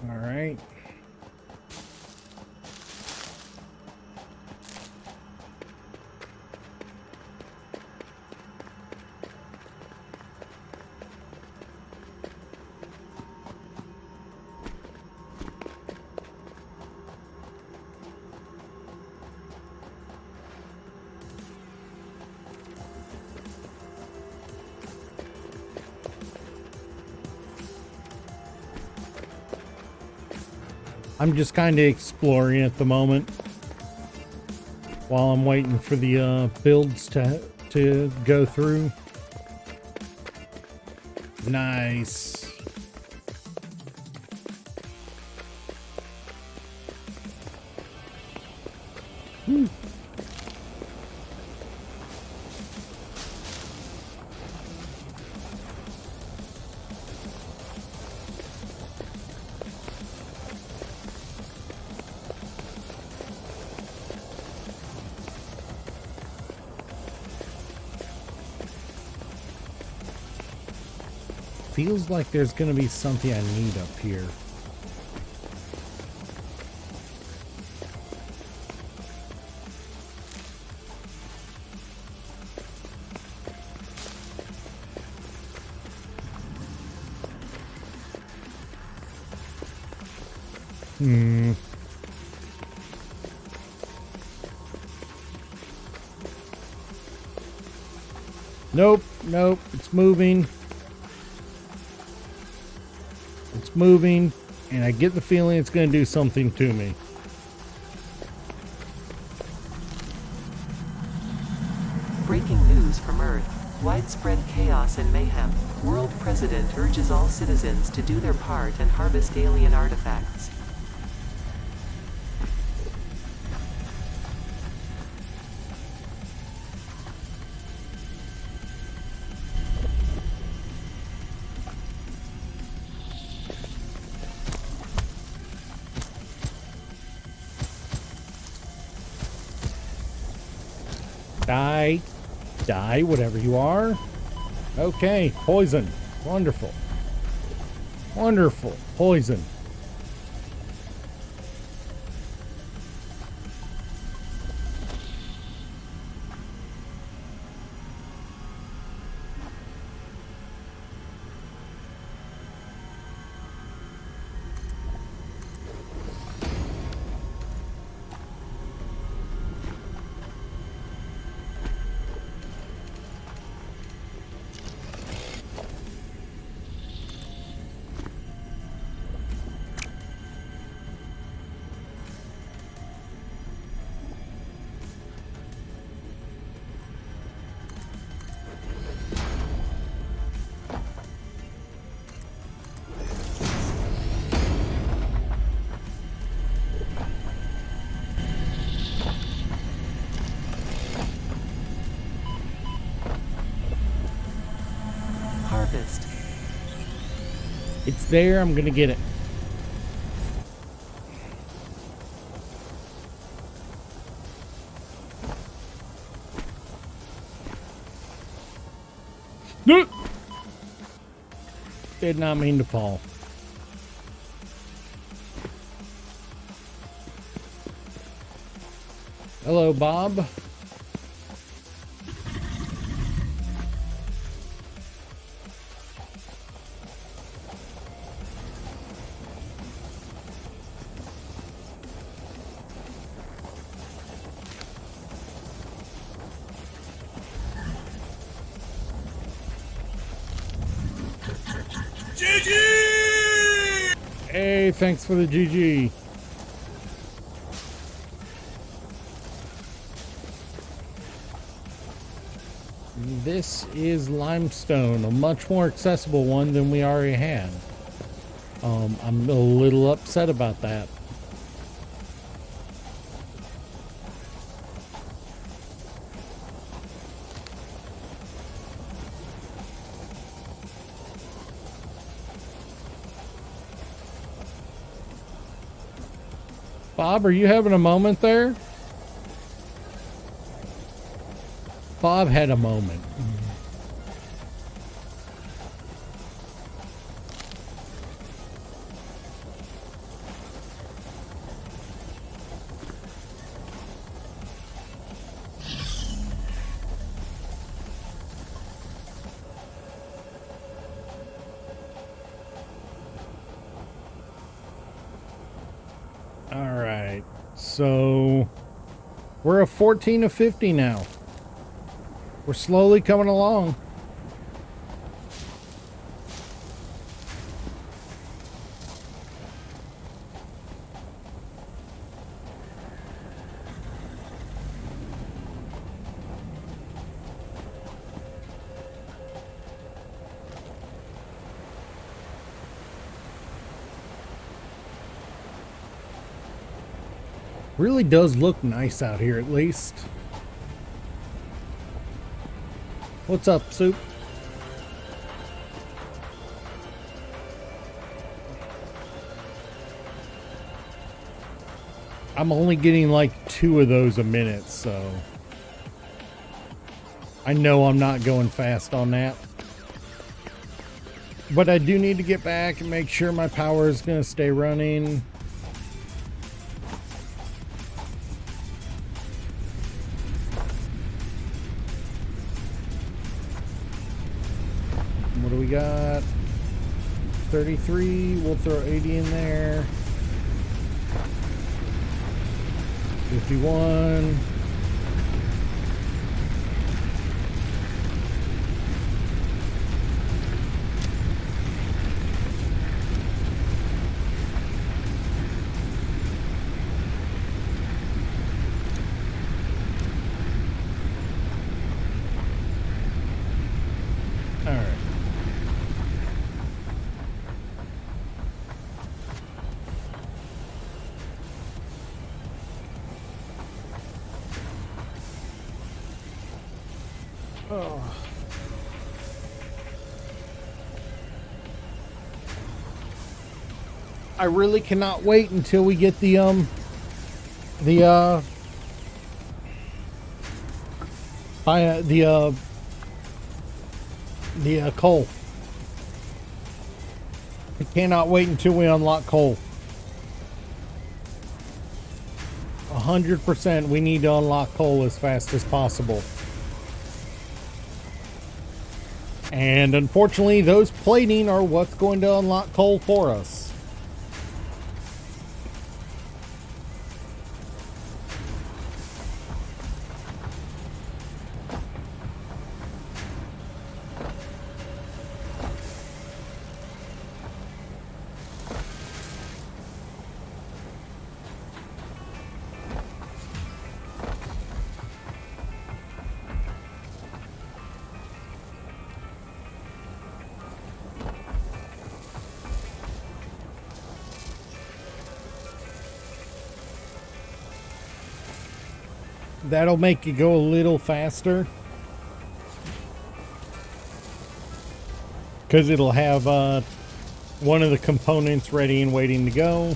All right. I'm just kind of exploring at the moment while I'm waiting for the builds to go through. Nice. Whew. Feels like there's going to be something I need up here. Nope, nope, it's moving. It's moving, and I get the feeling it's going to do something to me. Breaking news from Earth. Widespread chaos and mayhem. World President urges all citizens to do their part and harvest alien artifacts. Die. Die, whatever you are. Okay, poison. Wonderful. Wonderful. Poison. harvest. It's there. I'm gonna get it. No! Did not mean to fall. Hello, Bob. Hey, thanks for the GG. This is limestone, a much more accessible one than we already had. I'm a little upset about that. Bob, are you having a moment there? Bob had a moment. All right, so we're a 14 of 50 now. We're slowly coming along. Really does look nice out here, at least. What's up, Soup? I'm only getting like 2 of those a minute, so I know I'm not going fast on that. But I do need to get back and make sure my power is going to stay running. What do we got? 33. We'll throw 80 in there. 51. All right. Oh. I really cannot wait until we get the coal. I cannot wait until we unlock coal. 100% we need to unlock coal as fast as possible. And unfortunately, those plating are what's going to unlock coal for us. That'll make you go a little faster. because it'll have one of the components ready and waiting to go.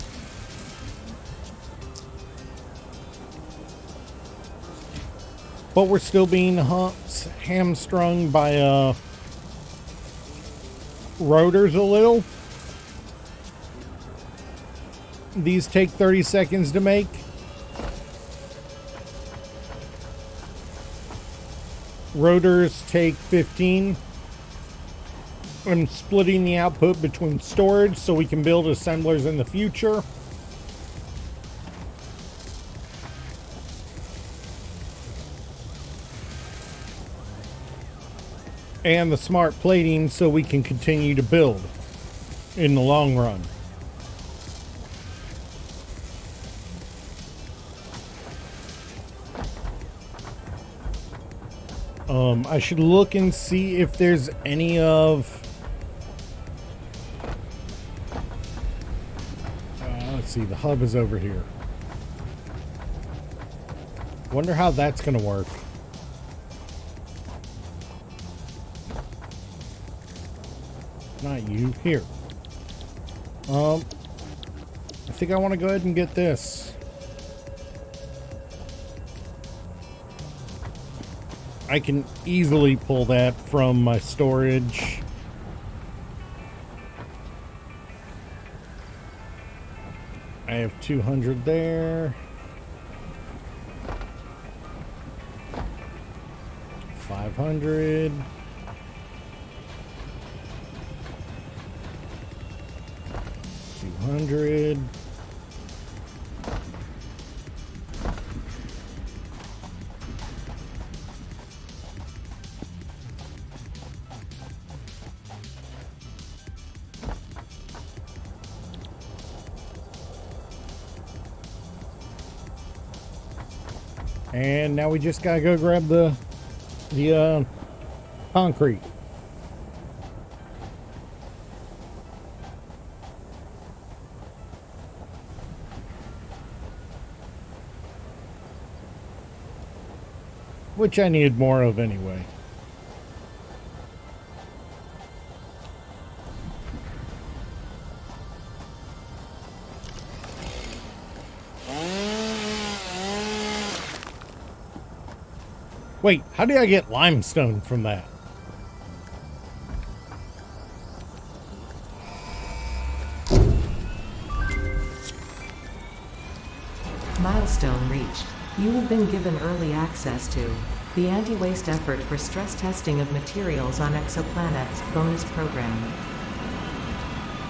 But we're still being hamstrung by rotors a little. These take 30 seconds to make. Rotors take 15. I'm splitting the output between storage so we can build assemblers in the future. And the smart plating so we can continue to build in the long run. I should look and see if there's any of... let's see, the hub is over here. Wonder how that's going to work. Not you. Here. I think I want to go ahead and get this. I can easily pull that from my storage. I have 200 there. 500. 200. And now we just gotta go grab the concrete. Which I needed more of anyway. Wait, how did I get limestone from that? Milestone reached. You have been given early access to the anti-waste effort for stress testing of materials on exoplanets bonus program.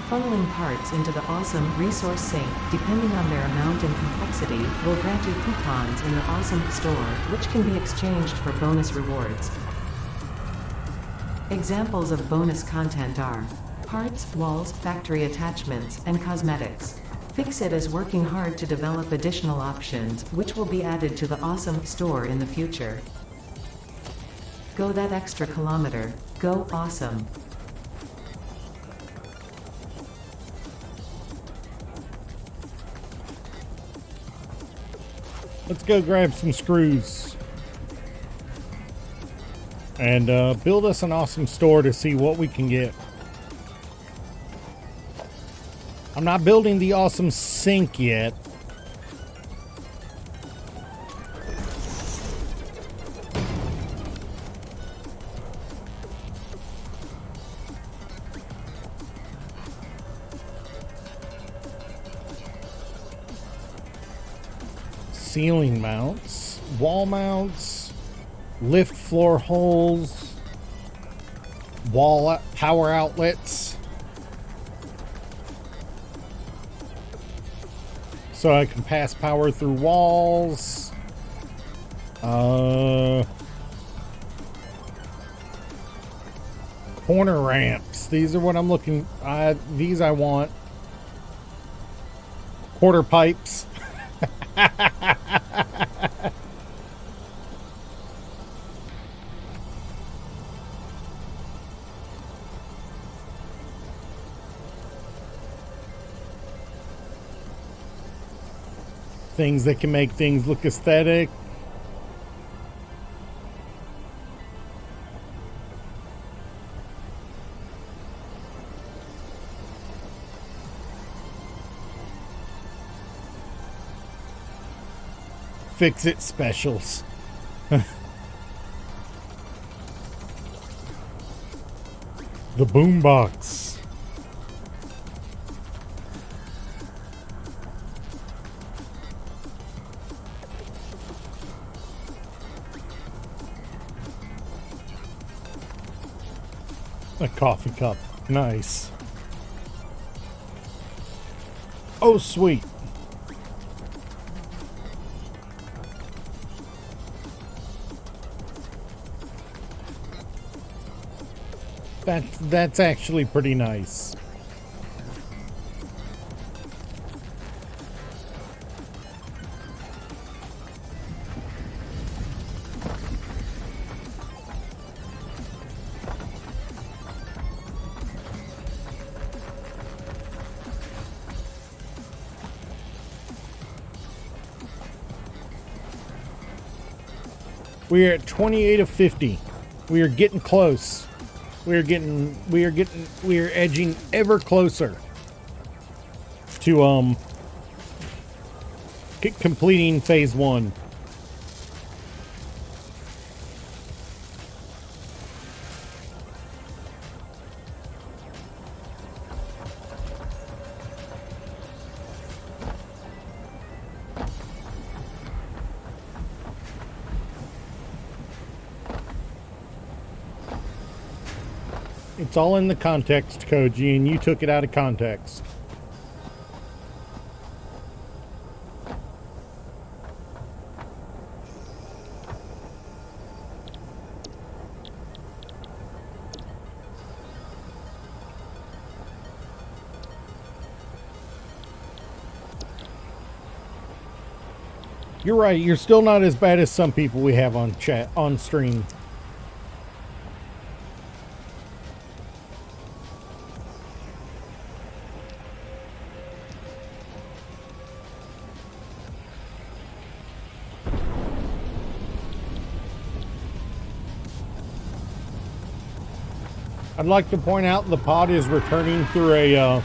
Funneling parts into the awesome resource sink, depending on their amount and complexity, will grant you coupons in the awesome store, which can be exchanged for bonus rewards. Examples of bonus content are parts, walls, factory attachments, and cosmetics. Fixit is working hard to develop additional options, which will be added to the awesome store in the future. Go that extra kilometer. Go awesome. Let's go grab some screws and build us an awesome store to see what we can get. I'm not building the awesome sink yet. Ceiling mounts, wall mounts, lift floor holes, wall power outlets. So I can pass power through walls. Corner ramps. These are what I'm looking. These I want. Quarter pipes. Things that can make things look aesthetic. iFixit specials. The boombox. A coffee cup. Nice. Oh, sweet. That's actually pretty nice. We are at 28 of 50. We are getting close. We are edging ever closer to completing phase 1. It's all in the context, Koji, and you took it out of context. You're right, you're still not as bad as some people we have on chat, on stream. I'd like to point out the pod is returning through a,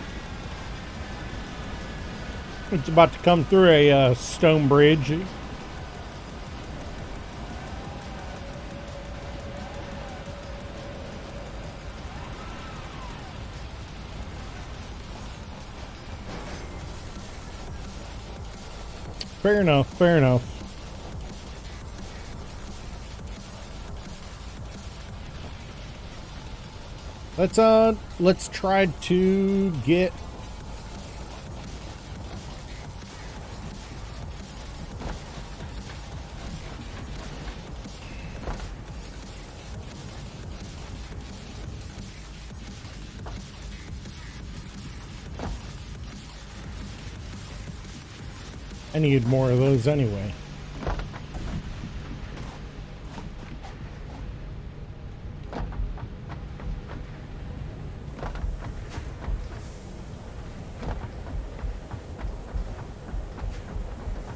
it's about to come through a stone bridge. Fair enough, fair enough. Let's try to get I need more of those anyway.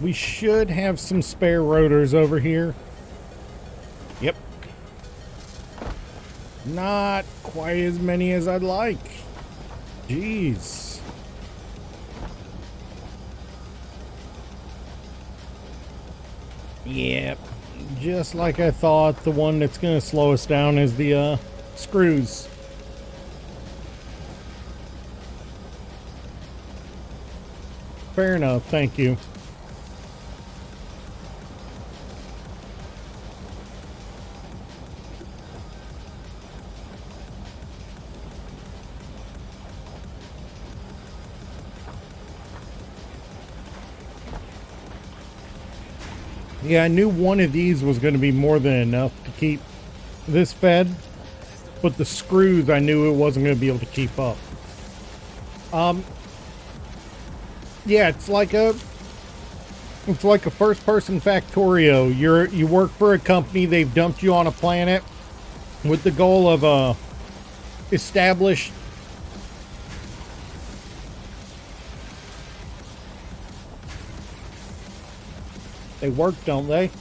We should have some spare rotors over here. Yep. Not quite as many as I'd like. Jeez. Yep. Just like I thought, the one that's going to slow us down is the screws. Fair enough, thank you. Yeah, I knew one of these was going to be more than enough to keep this fed, but the screws I knew it wasn't going to be able to keep up. Yeah, it's like a first-person Factorio. You work for a company, they've dumped you on a planet with the goal of establish. They work, don't they?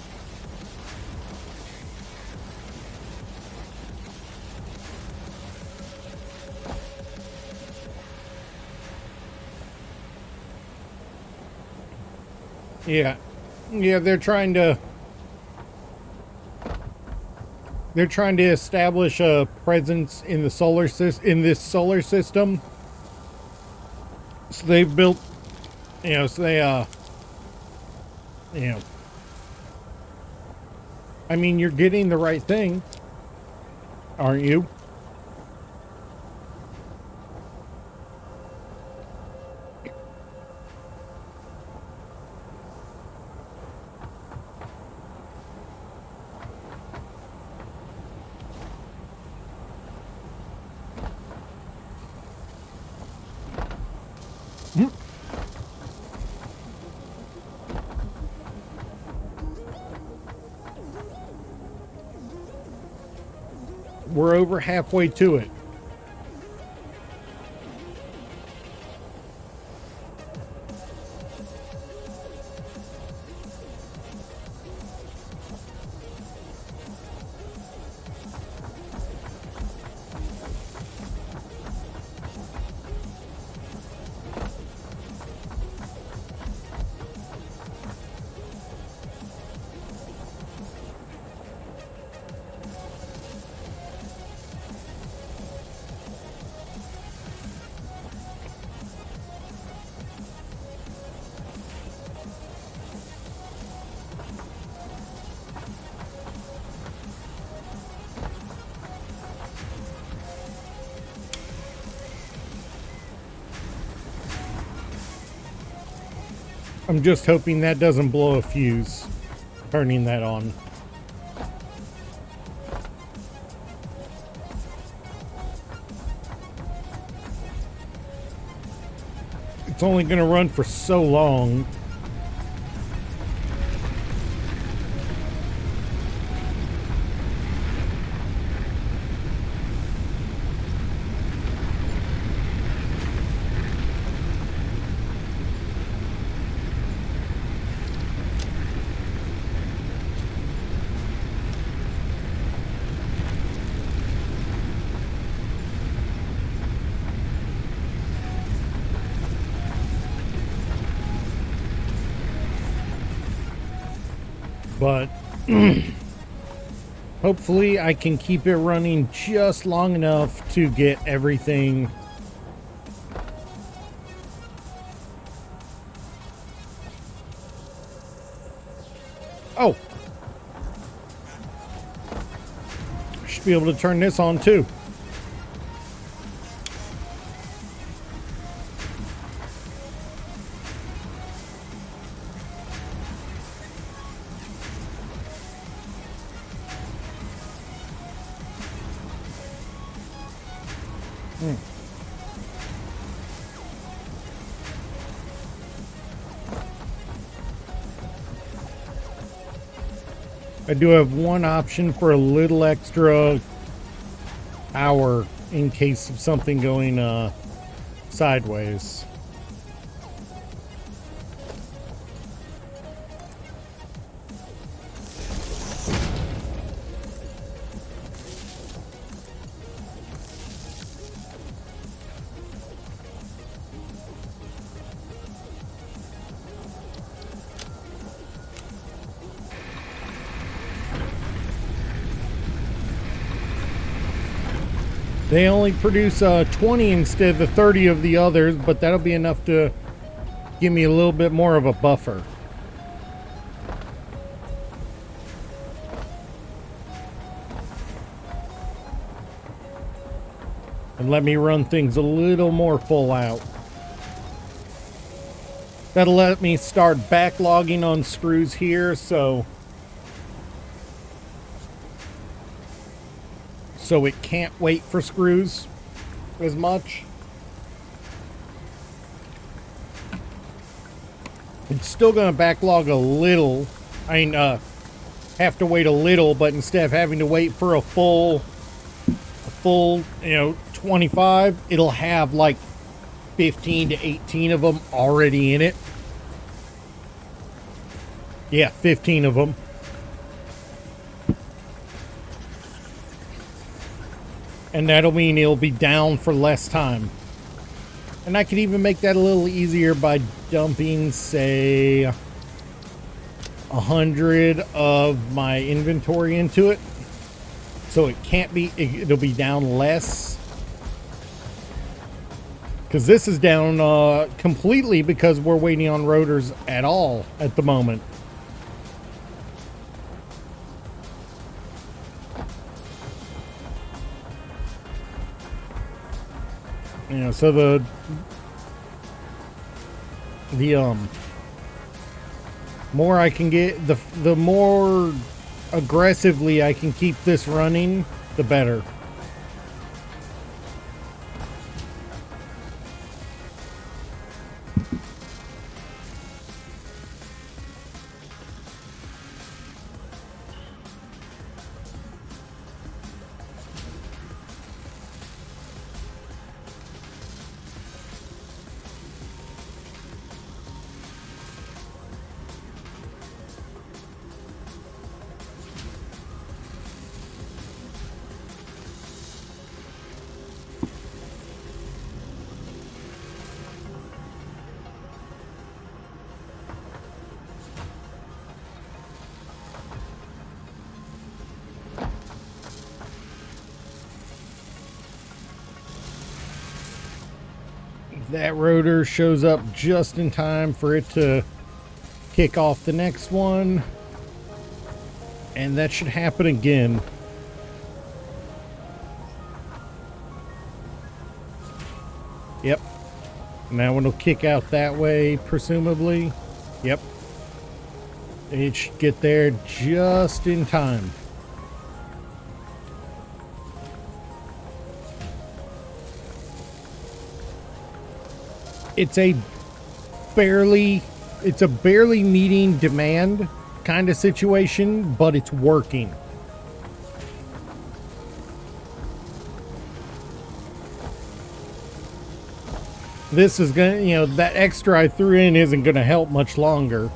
Yeah. Yeah, they're trying to establish a presence in the this solar system. So they've built, so they I mean, you're getting the right thing, aren't you? We're over halfway to it. I'm just hoping that doesn't blow a fuse, turning that on. It's only going to run for so long. But hopefully I can keep it running just long enough to get everything. Oh, I should be able to turn this on too. I do have one option for a little extra hour in case of something going sideways. They only produce 20 instead of the 30 of the others, but that'll be enough to give me a little bit more of a buffer. And let me run things a little more full out. That'll let me start backlogging on screws here, so it can't wait for screws as much. It's still going to backlog a little. I mean, have to wait a little, but instead of having to wait for a full, 25, it'll have like 15 to 18 of them already in it. Yeah, 15 of them. And that'll mean it'll be down for less time. And I could even make that a little easier by dumping, say, 100 of my inventory into it, so it can't be, it'll be down less, because this is down completely because we're waiting on rotors at all at the moment. You know, so the more I can get, the more aggressively I can keep this running, the better. That rotor shows up just in time for it to kick off the next one, and that should happen again. Yep. Now one will kick out that way, presumably. Yep. It should get there just in time. It's a barely meeting demand kind of situation, but it's working. This is gonna, you know, that extra I threw in isn't gonna help much longer.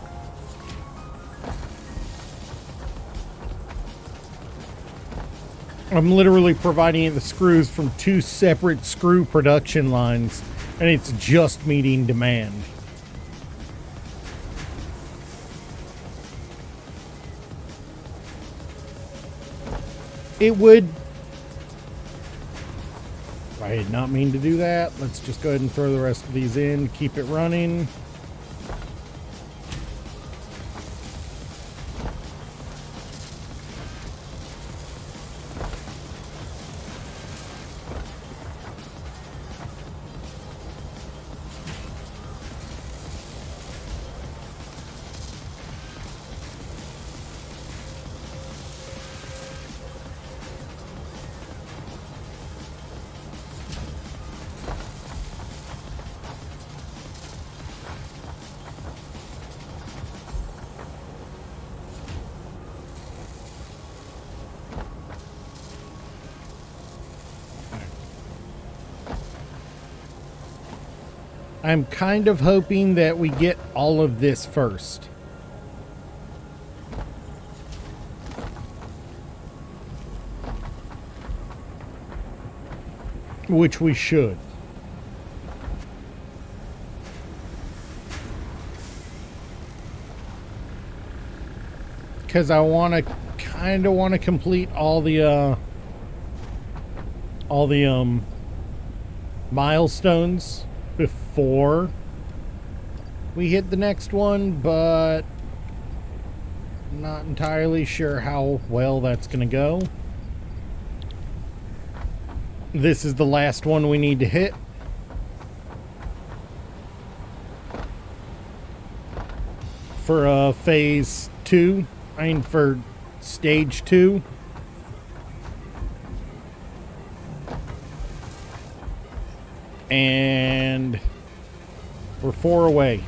I'm literally providing the screws from 2 separate screw production lines, and it's just meeting demand. It would... I did not mean to do that. Let's just go ahead and throw the rest of these in, keep it running. I'm kind of hoping that we get all of this first. Which we should. Because I kind of want to complete all the milestones before we hit the next one, but not entirely sure how well that's gonna go. This is the last one we need to hit. For phase 2, I mean for stage 2. And we're 4 away.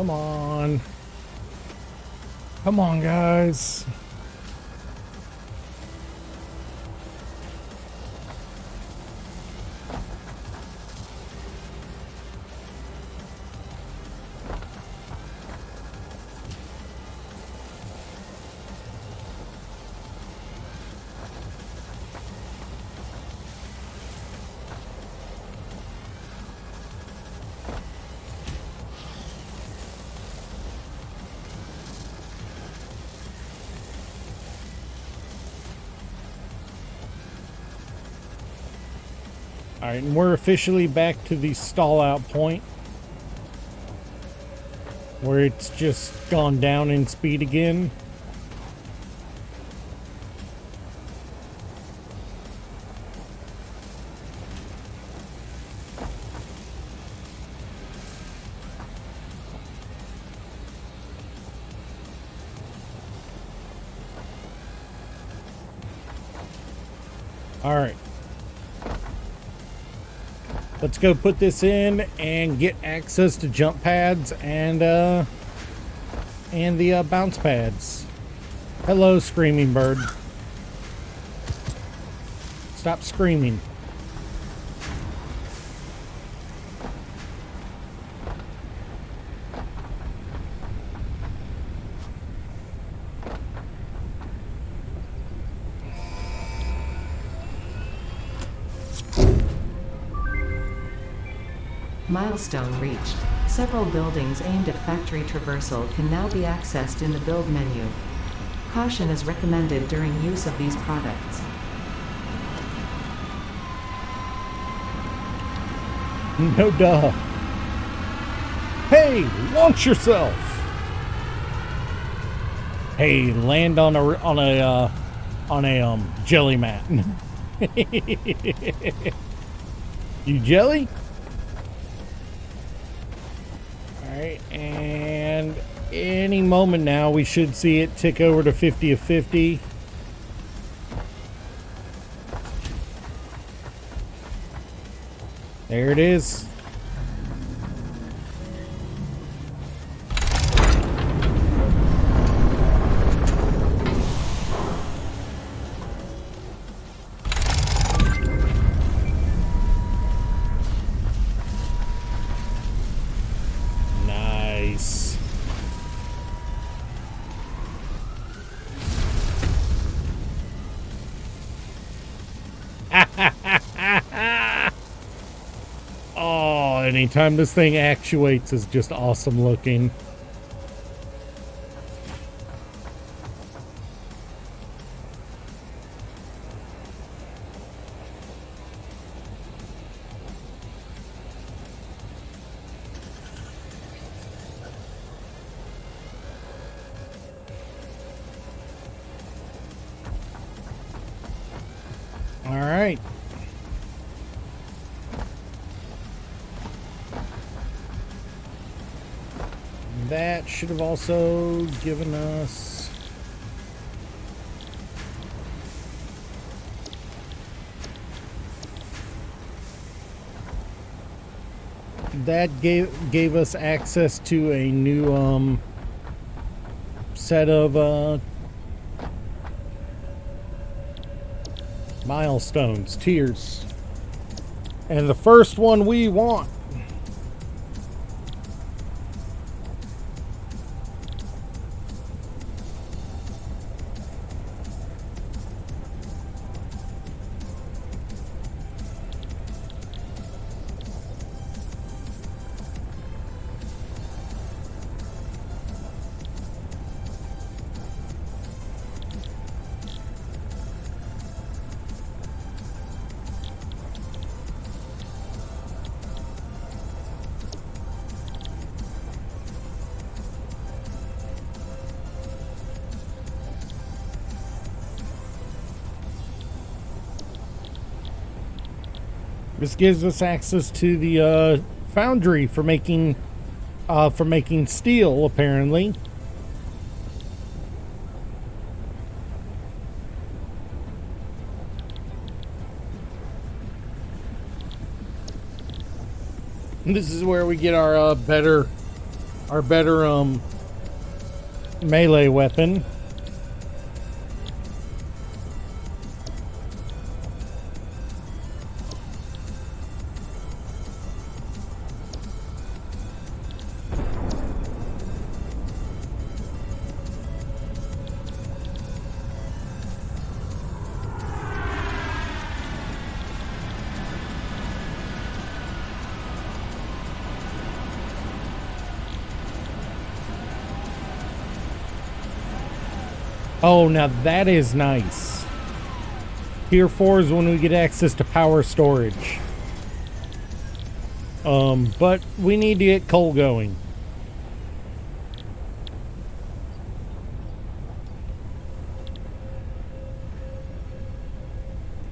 Come on. Come on, guys. All right, and we're officially back to the stall out point where it's just gone down in speed again. All right. Let's go put this in and get access to jump pads and the bounce pads. Hello, screaming bird. Stop screaming. Milestone reached. Several buildings aimed at factory traversal can now be accessed in the build menu. Caution is recommended during use of these products. No duh. Hey, launch yourself. Hey, land on a jelly mat. You jelly? Alright, and any moment now we should see it tick over to 50 of 50. There it is. Nice. Oh, anytime this thing actuates is just awesome looking. All right. That should have also given us gave us access to a new set of milestones, tiers. And the first one we want. This gives us access to the foundry for making steel, apparently. And this is where we get our better our better melee weapon. Oh, now that is nice. Tier 4 is when we get access to power storage. But we need to get coal going.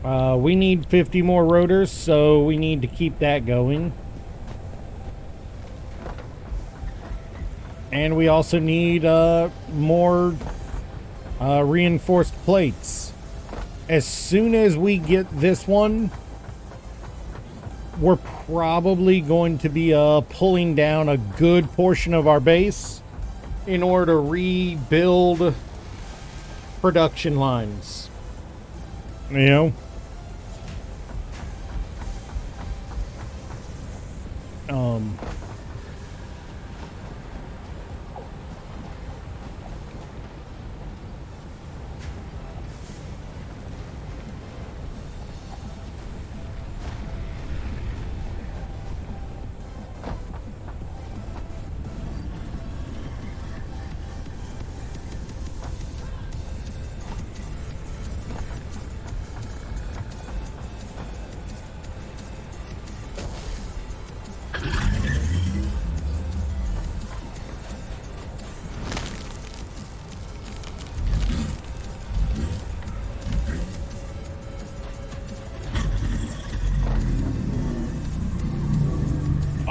We need 50 more rotors, so we need to keep that going. And we also need more reinforced plates. As soon as we get this one, we're probably going to be pulling down a good portion of our base in order to rebuild production lines. You know?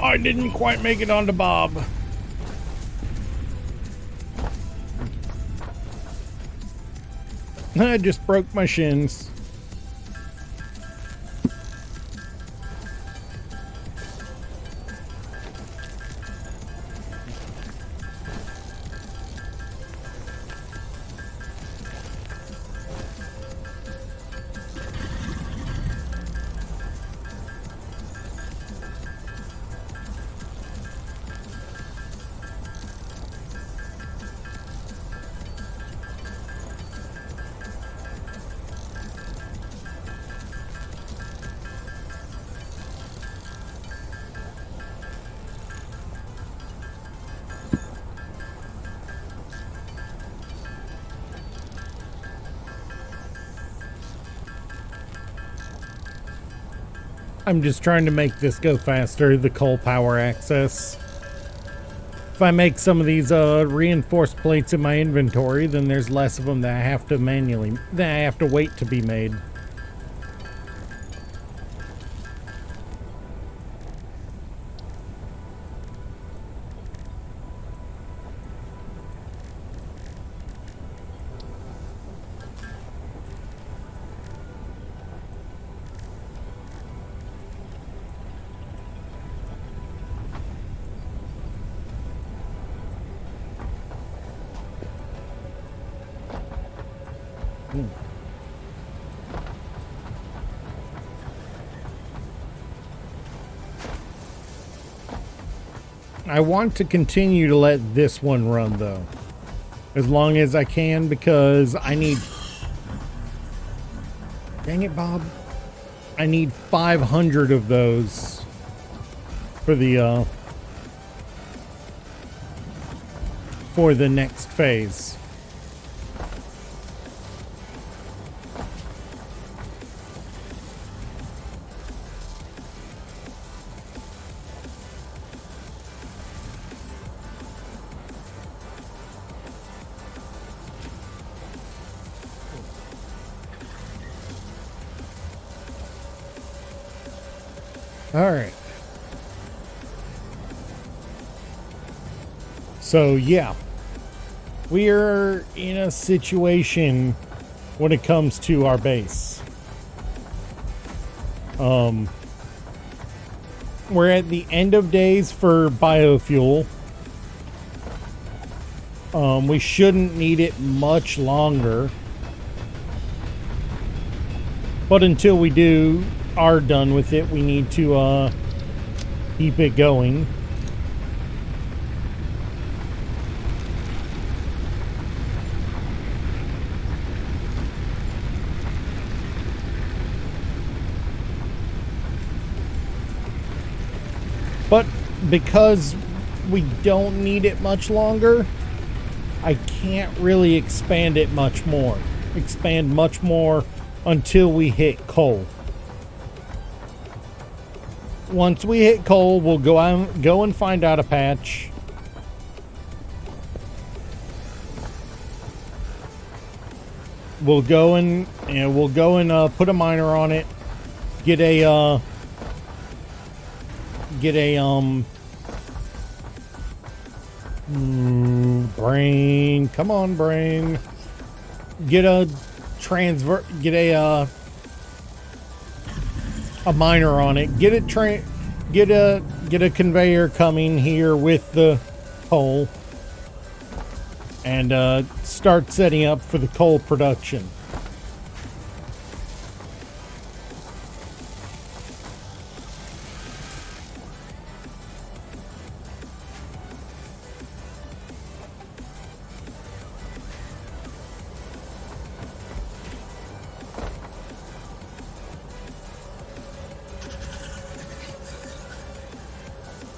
I didn't quite make it onto Bob. I just broke my shins. I'm just trying to make this go faster, the coal power access. If I make some of these reinforced plates in my inventory, then there's less of them that I have to wait to be made. I want to continue to let this one run though, as long as I can, because I need, dang it Bob, I need 500 of those for the next phase. All right. So, yeah. We're in a situation when it comes to our base. We're at the end of days for biofuel. We shouldn't need it much longer. But until we are done with it, we need to keep it going. But because we don't need it much longer, I can't really expand it much more. Expand much more until we hit coal. Once we hit coal, we'll go and find out a patch. We'll go and put a miner on it. Get a brain. Come on, brain. Get a miner on it. Get a conveyor coming here with the coal, and start setting up for the coal production.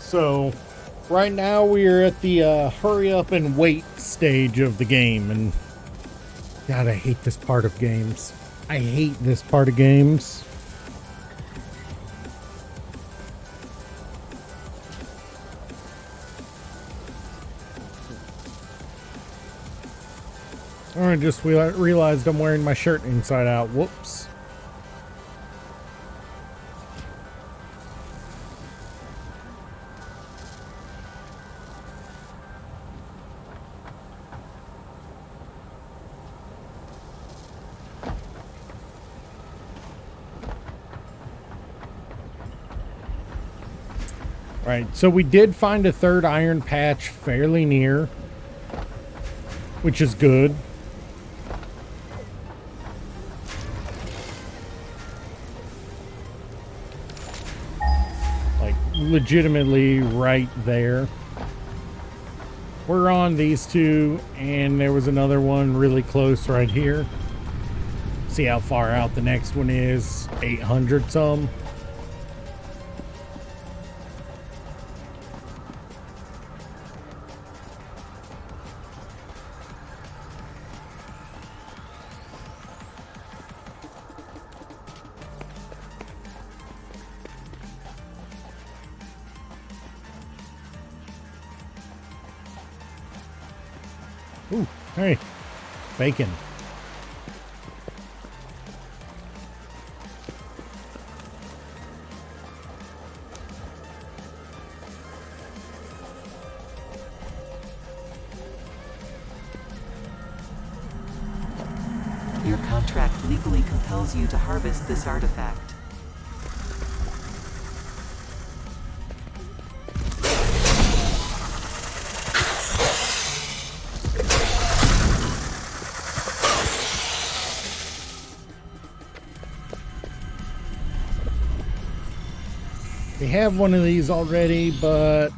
So, right now we are at the hurry up and wait stage of the game, and God, I hate this part of games. I hate this part of games. Oh, I just realized I'm wearing my shirt inside out. Whoops. Right, so we did find a third iron patch fairly near, which is good. Like, legitimately right there. We're on these two, and there was another one really close right here. See how far out the next one is. 800 some. Ooh, hey, bacon. Your contract legally compels you to harvest this artifact. We have one of these already, but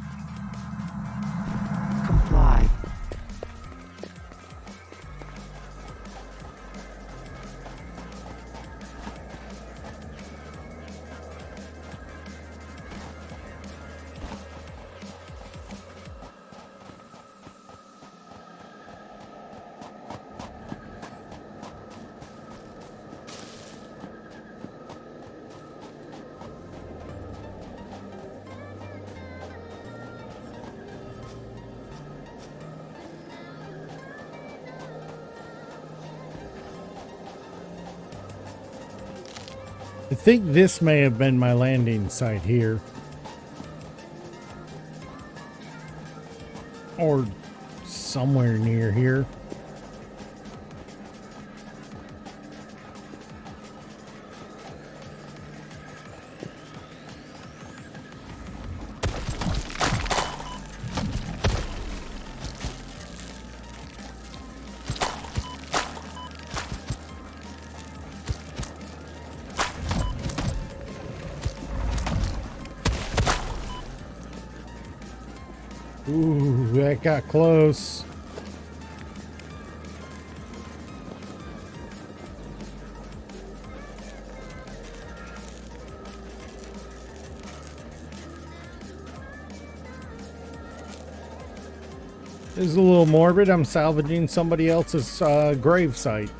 Comply. I think this may have been my landing site here. Or somewhere near here. Ooh, that got close. This is a little morbid. I'm salvaging somebody else's grave site.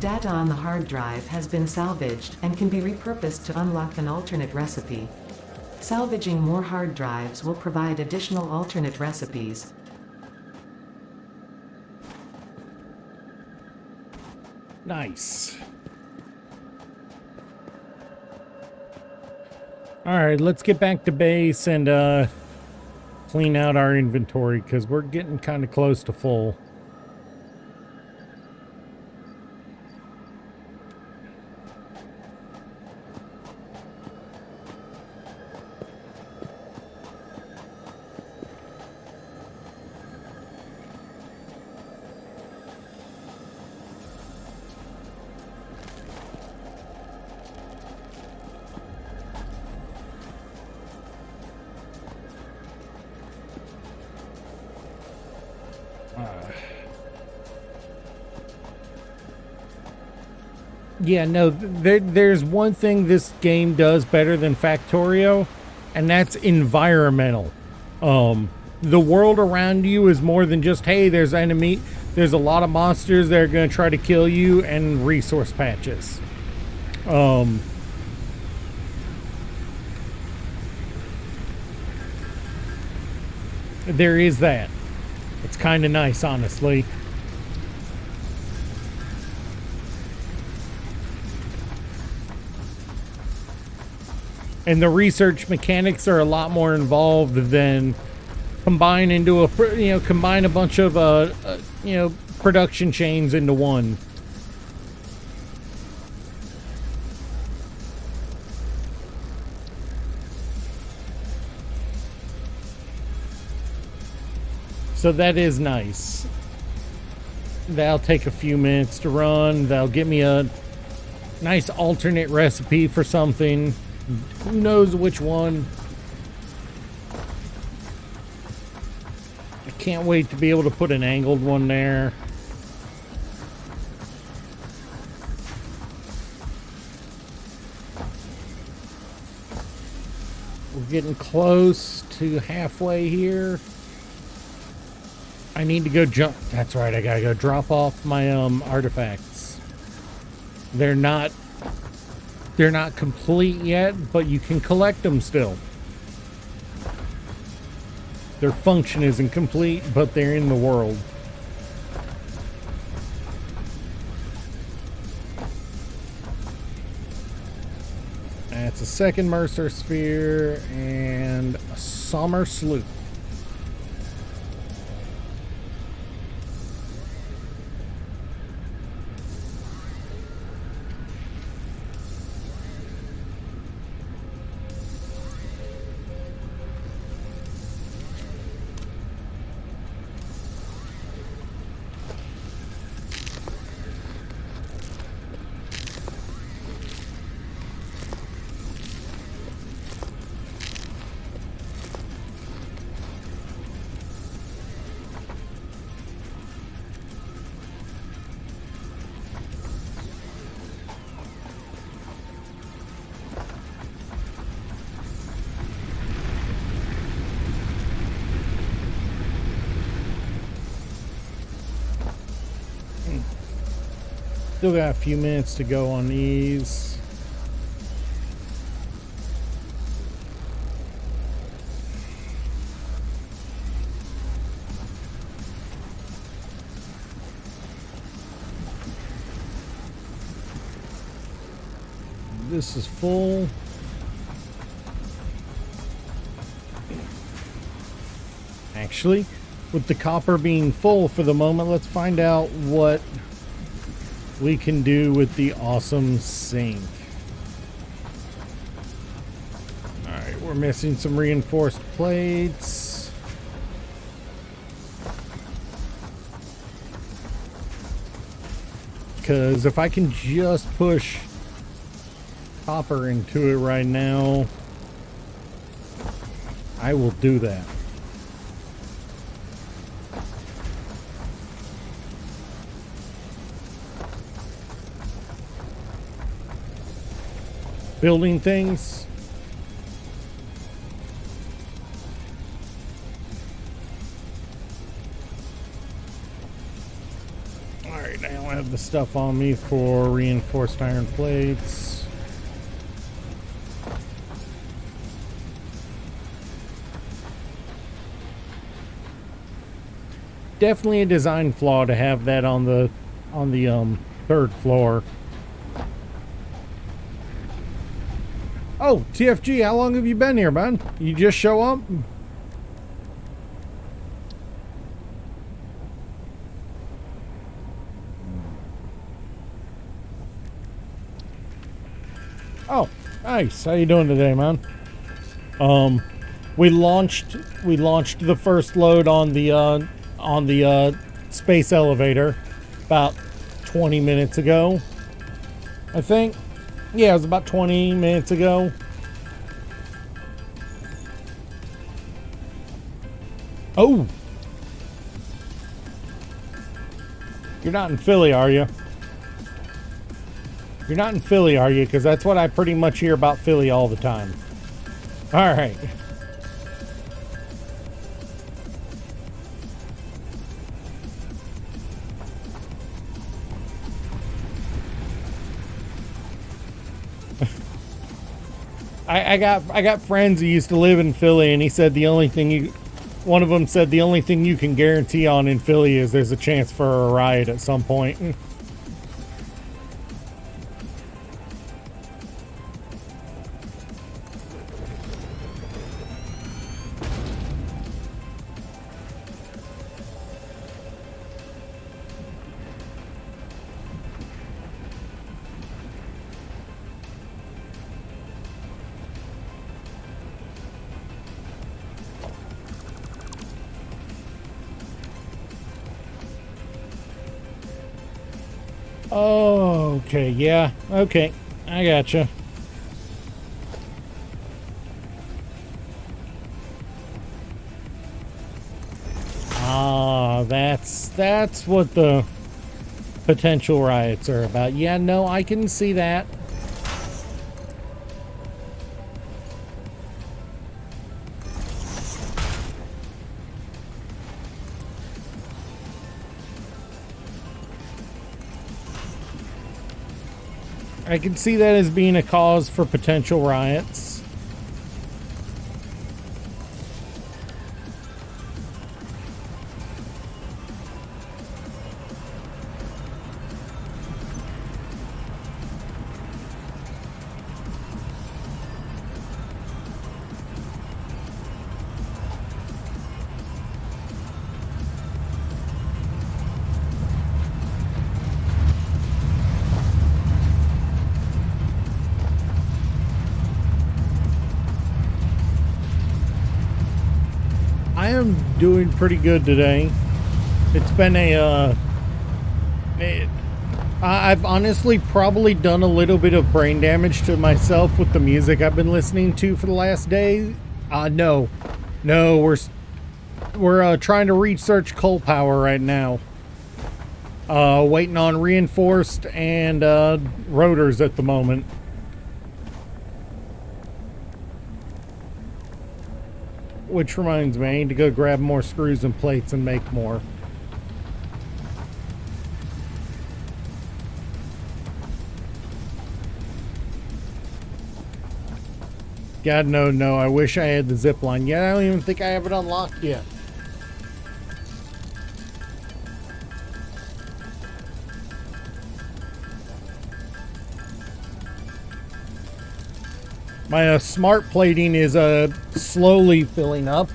Data on the hard drive has been salvaged and can be repurposed to unlock an alternate recipe. Salvaging more hard drives will provide additional alternate recipes. Nice. All right, let's get back to base and clean out our inventory because we're getting kind of close to full. Yeah, no, there's one thing this game does better than Factorio, and that's environmental. The world around you is more than just, hey, there's enemy, there's a lot of monsters that are going to try to kill you, and resource patches. There is that. It's kind of nice, honestly. And the research mechanics are a lot more involved than combine a bunch of production chains into one. So that is nice. That'll take a few minutes to run. That'll give me a nice alternate recipe for something. Who knows which one? I can't wait to be able to put an angled one there. We're getting close to halfway here. I need to go jump. That's right, I gotta go drop off my artifacts. They're not complete yet, but you can collect them still. Their function isn't complete, but they're in the world. That's a second Mercer Sphere and a Summer Sloop. Still got a few minutes to go on these. this is full. Actually, with the copper being full for the moment, let's find out what we can do with the awesome sink. Alright, we're missing some reinforced plates. Because if I can just push copper into it right now, I will do that. Building things. Alright, I don't have the stuff on me for reinforced iron plates. Definitely a design flaw to have that on the third floor. Oh, TFG, how long have you been here, man? You just show up? Oh, nice. How you doing today, man? We launched the first load on the space elevator about 20 minutes ago, I think. Yeah, it was about 20 minutes ago. Oh! You're not in Philly, are you? You're not in Philly, are you? Because that's what I pretty much hear about Philly all the time. Alright. I got friends who used to live in Philly, and he said one of them said the only thing you can guarantee on in Philly is there's a chance for a riot at some point. Oh, okay, yeah, okay, I gotcha. Ah, that's what the potential riots are about. Yeah, no, I can see that. I can see that as being a cause for potential riots. I am doing pretty good today. It's been I've honestly probably done a little bit of brain damage to myself with the music I've been listening to for the last day. No, we're trying to research coal power right now. Waiting on reinforced and rotors at the moment. Which reminds me, I need to go grab more screws and plates and make more. God, no, I wish I had the zip line. Yeah, I don't even think I have it unlocked yet. My smart plating is slowly filling up.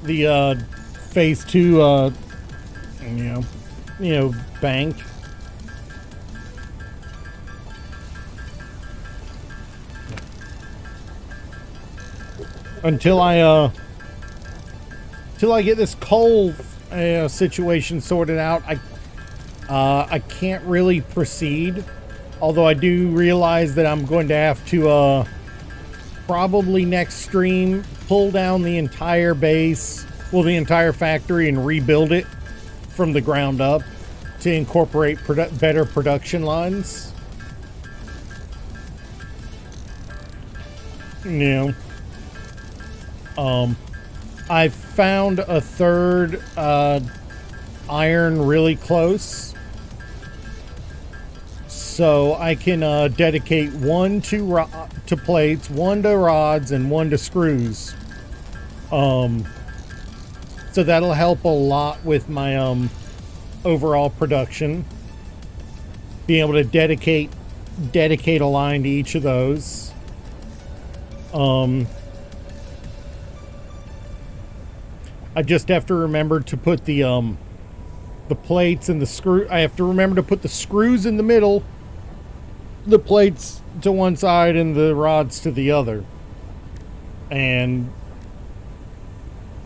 The phase 2, you know, bank. Until I get this coal situation sorted out, I can't really proceed. Although I do realize that I'm going to have to probably next stream pull down the entire base, well, the entire factory, and rebuild it from the ground up to incorporate better production lines. You know, I found a third iron really close, so I can dedicate one to plates, one to rods, and one to screws. So that'll help a lot with my overall production. Being able to dedicate a line to each of those. I just have to remember to put the plates and the screw. I have to remember to put the screws in the middle, the plates to one side, and the rods to the other. And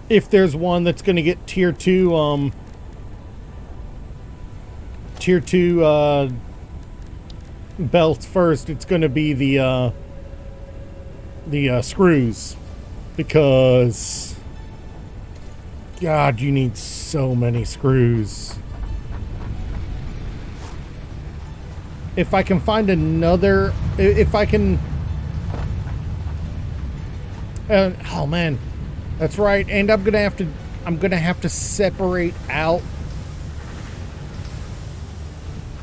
if there's one that's going to get tier 2 belts first, it's going to be the screws, because God, you need so many screws. If I can find another, if I can, oh man, that's right. And I'm gonna have to separate out.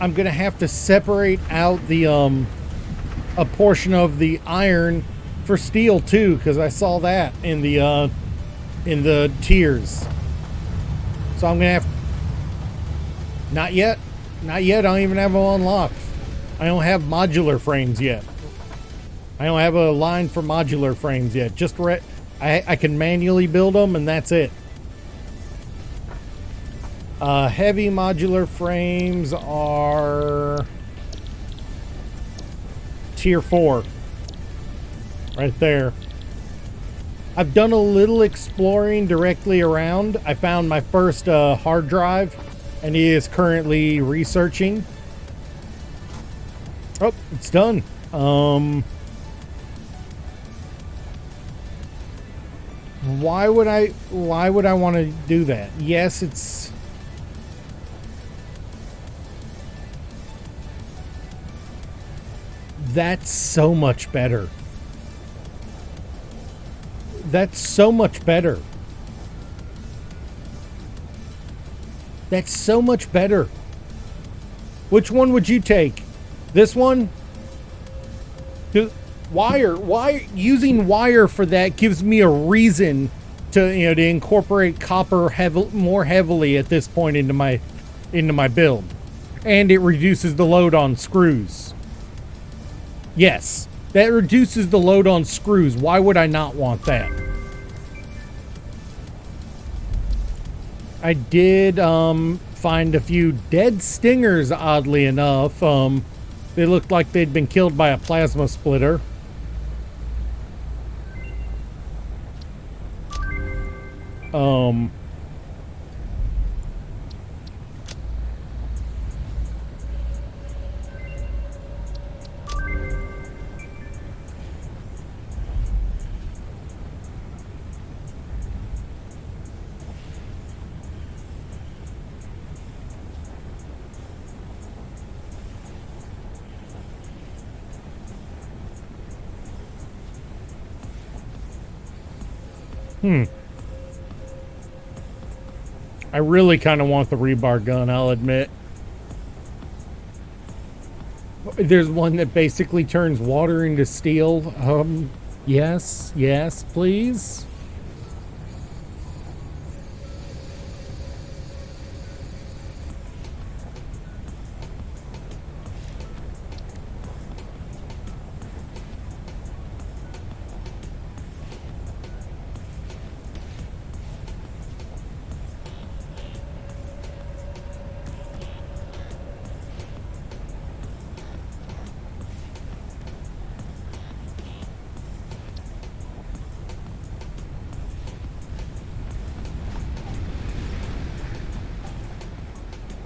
I'm gonna have to separate out the a portion of the iron for steel too, because I saw that in the tiers. So I'm gonna have, not yet. I don't even have them unlocked. I don't have modular frames yet. I don't have a line for modular frames yet. Just I can manually build them, and that's it. Heavy modular frames are tier 4. Right there. I've done a little exploring directly around. I found my first hard drive, and he is currently researching. Oh, it's done. Why would I want to do that? Yes, that's so much better. That's so much better. That's so much better. Which one would you take? This one? Wire using wire for that gives me a reason to, you know, to incorporate copper more heavily at this point into my build. And it reduces the load on screws. Yes, that reduces the load on screws. Why would I not want that? I did find a few dead stingers, oddly enough. They looked like they'd been killed by a plasma splitter. I really kind of want the rebar gun, I'll admit. There's one that basically turns water into steel. Yes, please.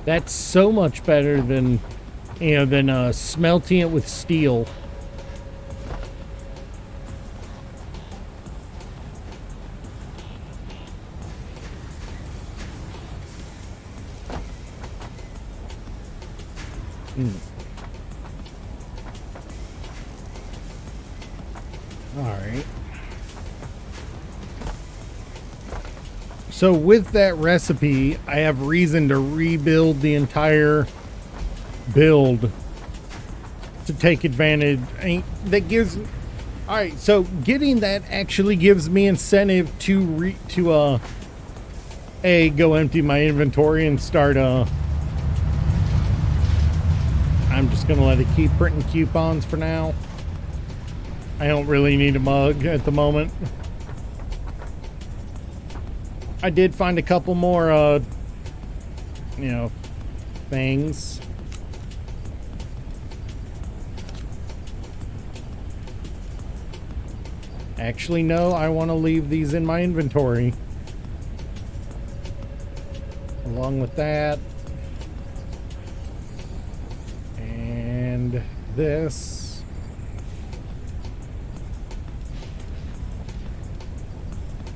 That's so much better than, than smelting it with steel. All right. So with that recipe, I have reason to rebuild the entire build to take advantage. That gives. All right. So getting that actually gives me incentive to go empty my inventory and start. I'm just gonna let it keep printing coupons for now. I don't really need a mug at the moment. I did find a couple more, things. Actually, no, I want to leave these in my inventory. Along with that. And this.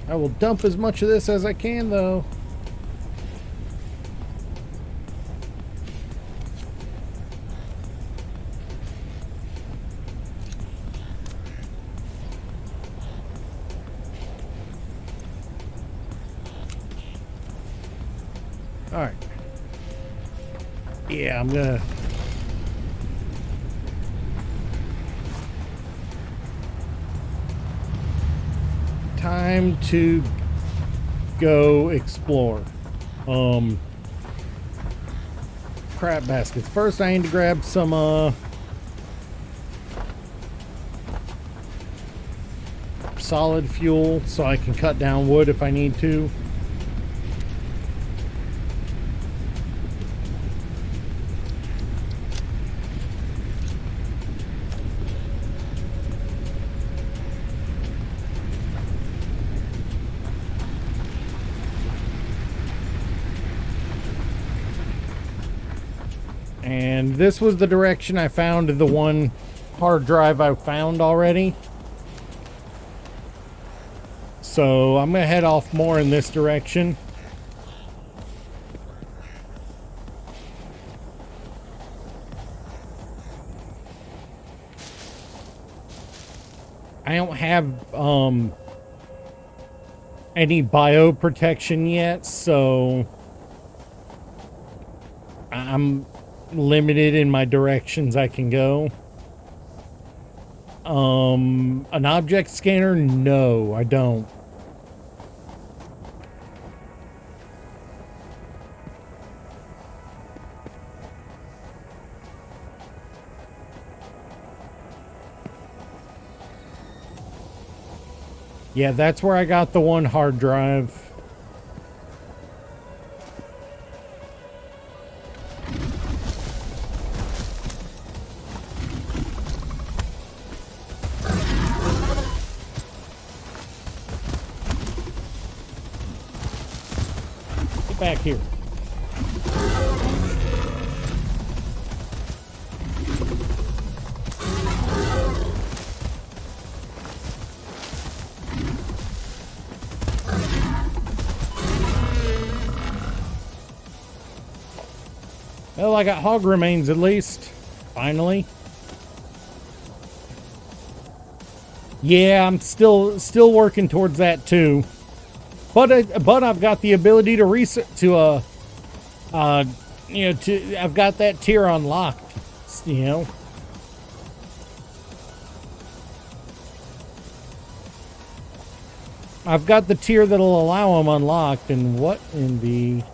I will dump as much of this as I can, though. All right. Yeah, I'm gonna... Time to go explore. Crap baskets. First, I need to grab some solid fuel so I can cut down wood if I need to. And this was the direction I found the one hard drive I found already. So I'm going to head off more in this direction. I don't have any bio protection yet, so I'm limited in my directions I can go. An object scanner? No, I don't. Yeah, that's where I got the one hard drive. Back here. Well, I got hog remains at least. Finally. Yeah, I'm still working towards that too. But I've got the ability to I've got that tier unlocked, I've got the tier that'll allow them unlocked, and what in the...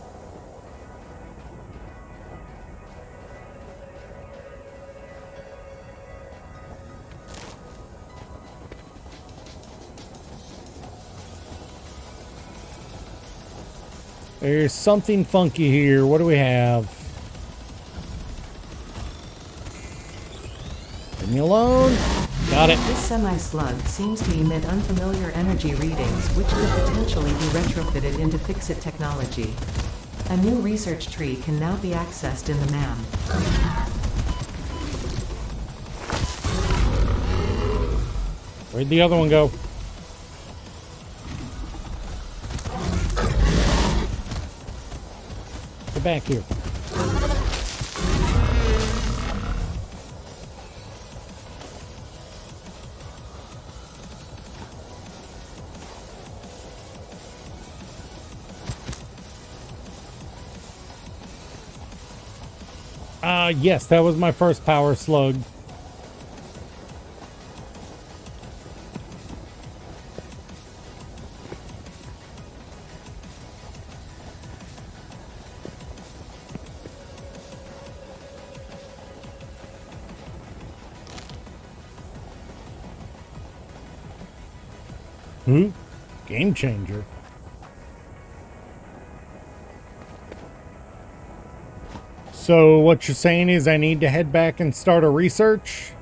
There's something funky here. What do we have? Leave me alone. Got it. This semi-slug seems to emit unfamiliar energy readings which could potentially be retrofitted into Fixit technology. A new research tree can now be accessed in the MAM. Where'd the other one go? Get back here. Yes, that was my first power slug. Game changer. So what you're saying is I need to head back and start a research?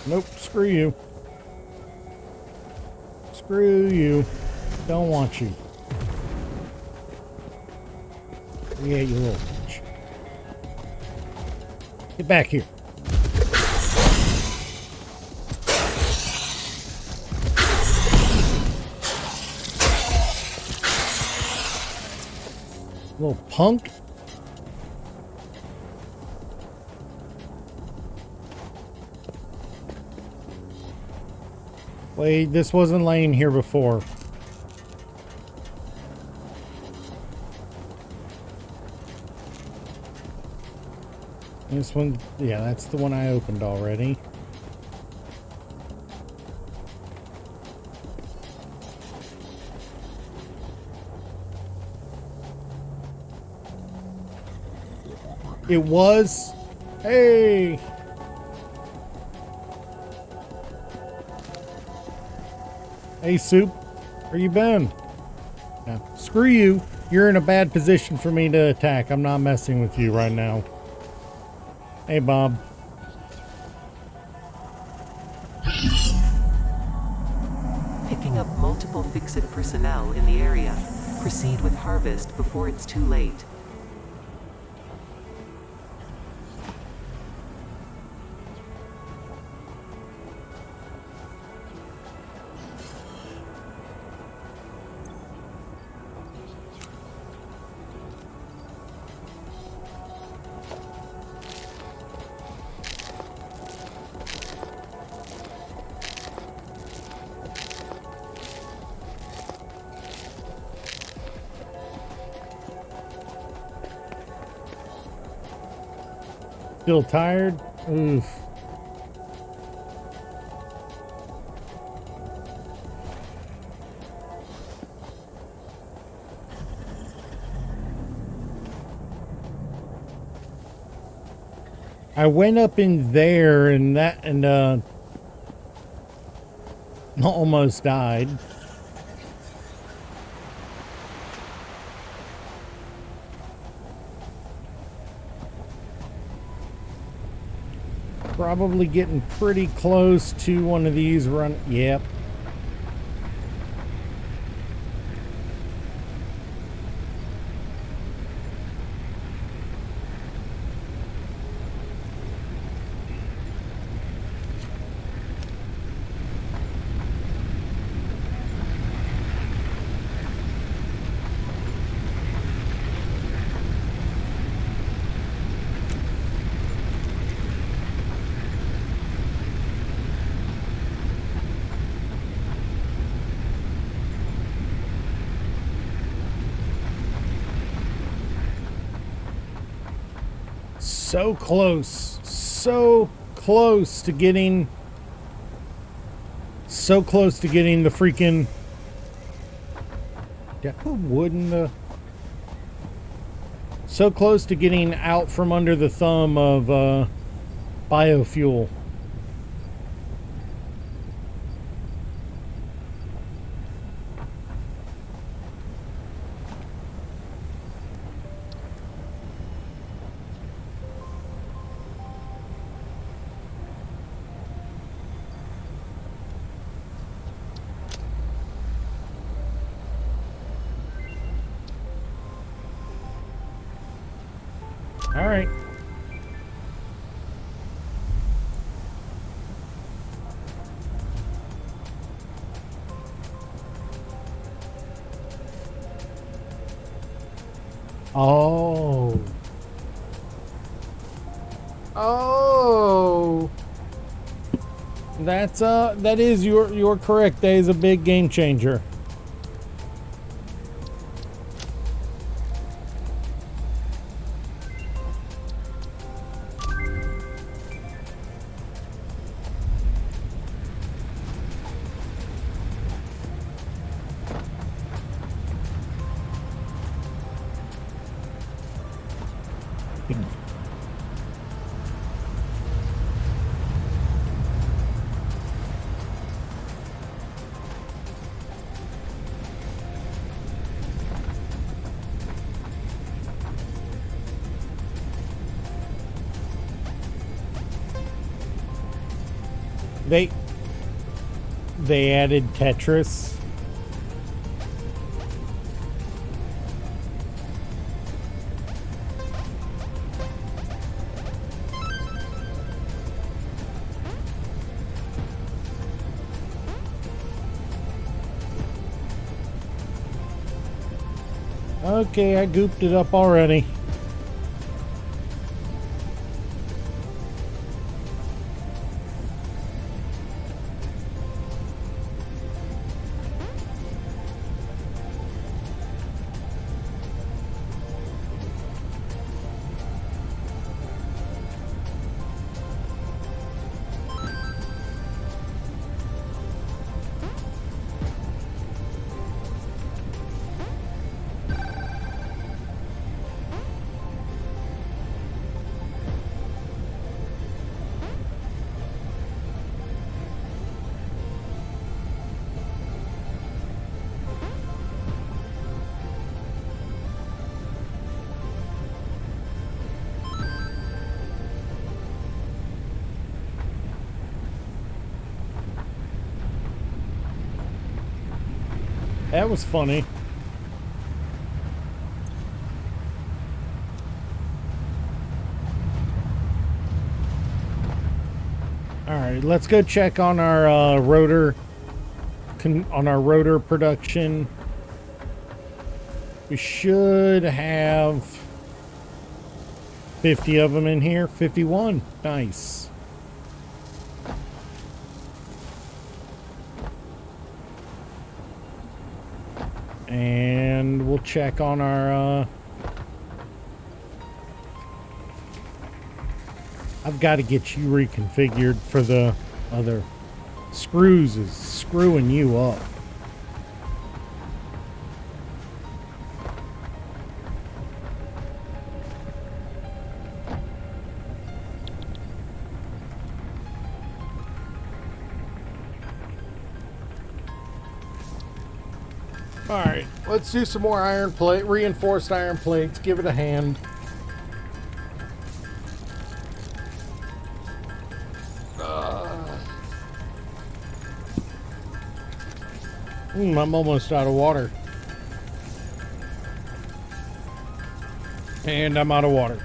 Nope, screw you. Screw you. Don't want you. Yeah, you little bitch. Get back here. Little punk. Wait, this wasn't laying here before. This one, yeah, that's the one I opened already. It was. Hey. Hey, Soup. Where you been? Now, screw you. You're in a bad position for me to attack. I'm not messing with you right now. Hey, Bob. Picking up multiple Fix-It personnel in the area. Proceed with harvest before it's too late. Still tired? Oof. I went up in there and almost died. Probably getting pretty close to one of these run. Yep. So close to getting the freaking, did I put wood in the, so close to getting out from under the thumb of biofuel. Oh. Oh. That is you're correct. That is a big game changer. They added Tetris. Okay, I gooped it up already. That was funny. All right, let's go check on our rotor production. We should have 50 of them in here. 51. Nice. And we'll check on our I've got to get you reconfigured for the other screws is screwing you up. All right, let's do some more iron plate, reinforced iron plates. Give it a hand. I'm almost out of water. And I'm out of water.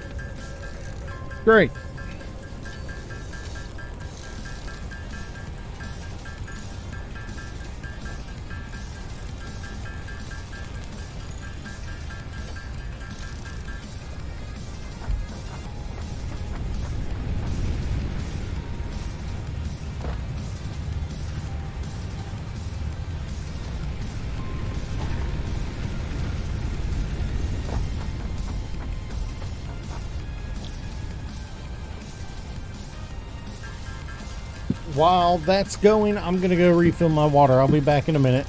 Great. While that's going, I'm going to go refill my water. I'll be back in a minute.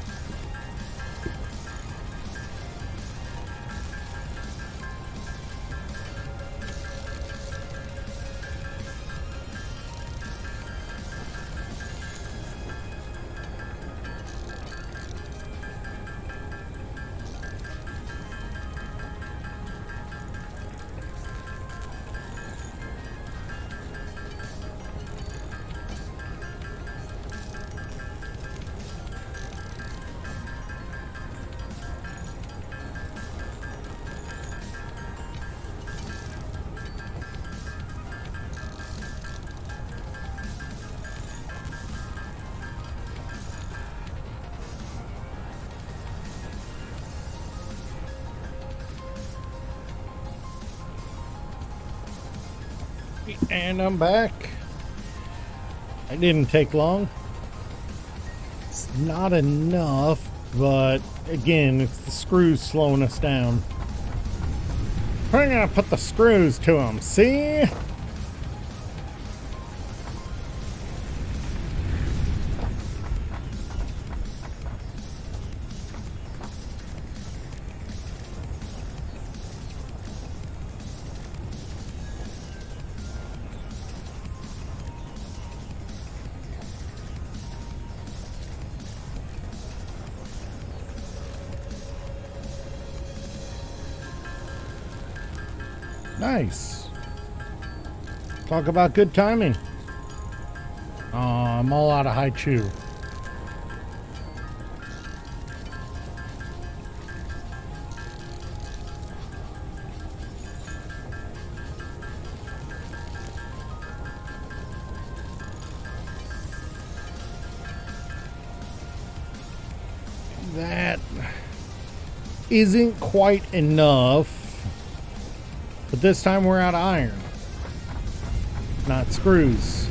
And I'm back. It didn't take long. It's not enough, but again, it's the screws slowing us down. We're gonna put the screws to them, see? Nice. Talk about good timing. Oh, I'm all out of high chew. That isn't quite enough. But this time we're out of iron, not screws.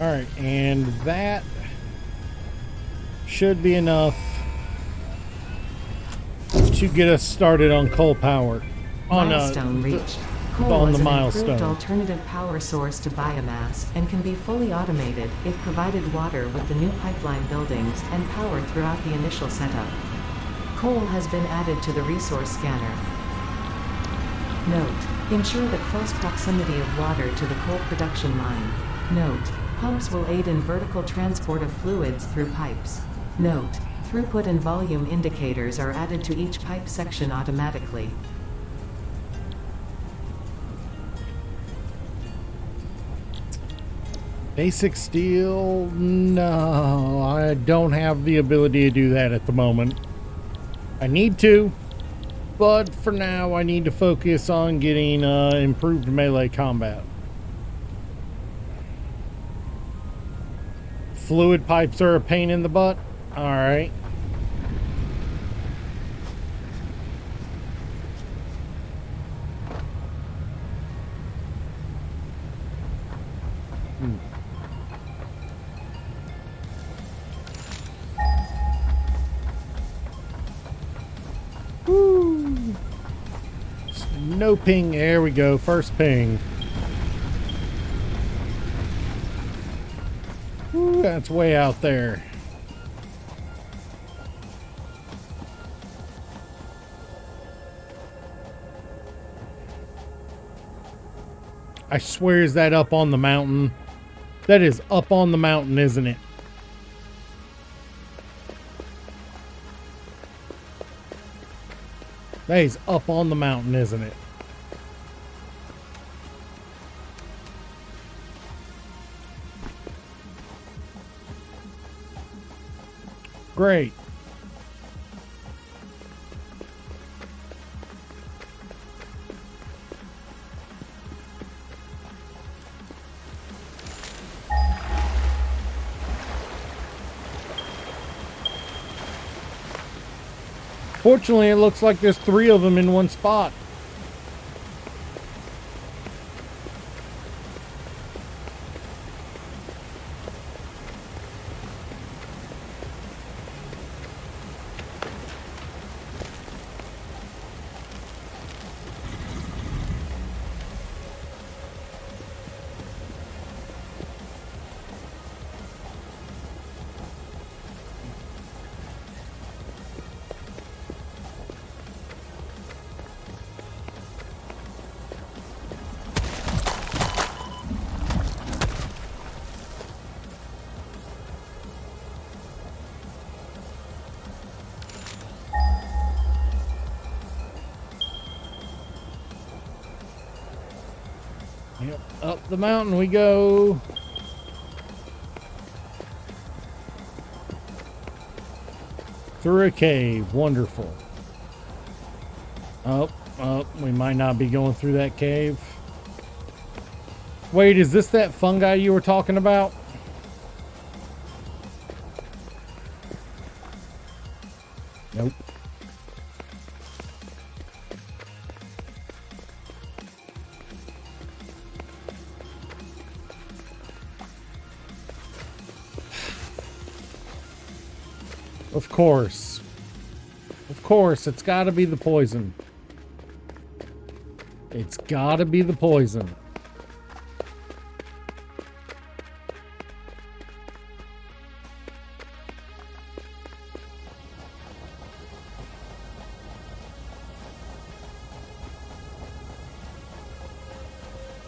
All right, and that should be enough to get us started on coal power. Milestone reached. Coal on is the an milestone. improved alternative power source to biomass and can be fully automated if provided water with the new pipeline buildings and power throughout the initial setup. Coal has been added to the resource scanner. Note: ensure the close proximity of water to the coal production line. Note: pumps will aid in vertical transport of fluids through pipes. Note: throughput and volume indicators are added to each pipe section automatically. Basic steel? No, I don't have the ability to do that at the moment. I need to, but for now I need to focus on getting improved melee combat. Fluid pipes are a pain in the butt. All right. Woo. No ping. There we go. First ping. Ooh, that's way out there. I swear, is that up on the mountain? That is up on the mountain, isn't it? That is up on the mountain, isn't it? Great. Fortunately, it looks like there's 3 of them in one spot. Up the mountain we go. Through a cave. Wonderful. Oh, we might not be going through that cave. Wait, is this that fungi you were talking about? Nope. Of course. Of course, it's gotta be the poison. It's gotta be the poison.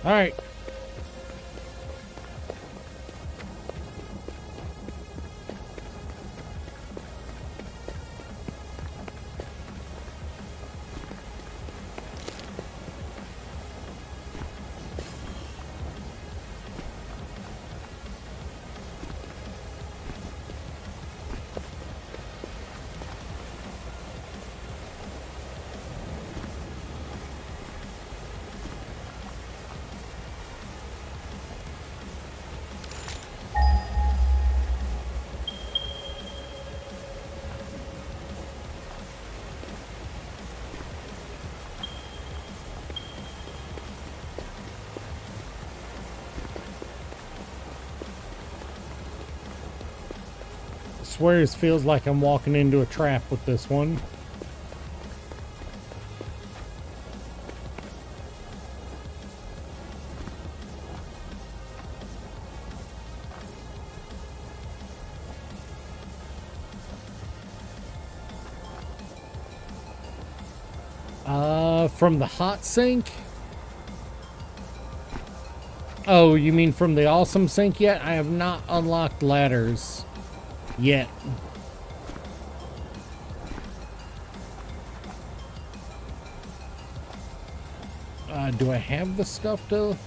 All right. I swear it feels like I'm walking into a trap with this one. From the hot sink? Oh, you mean from the awesome sink yet? I have not unlocked ladders yet. Do I have the stuff to...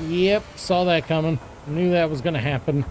Yep, saw that coming. Knew that was going to happen.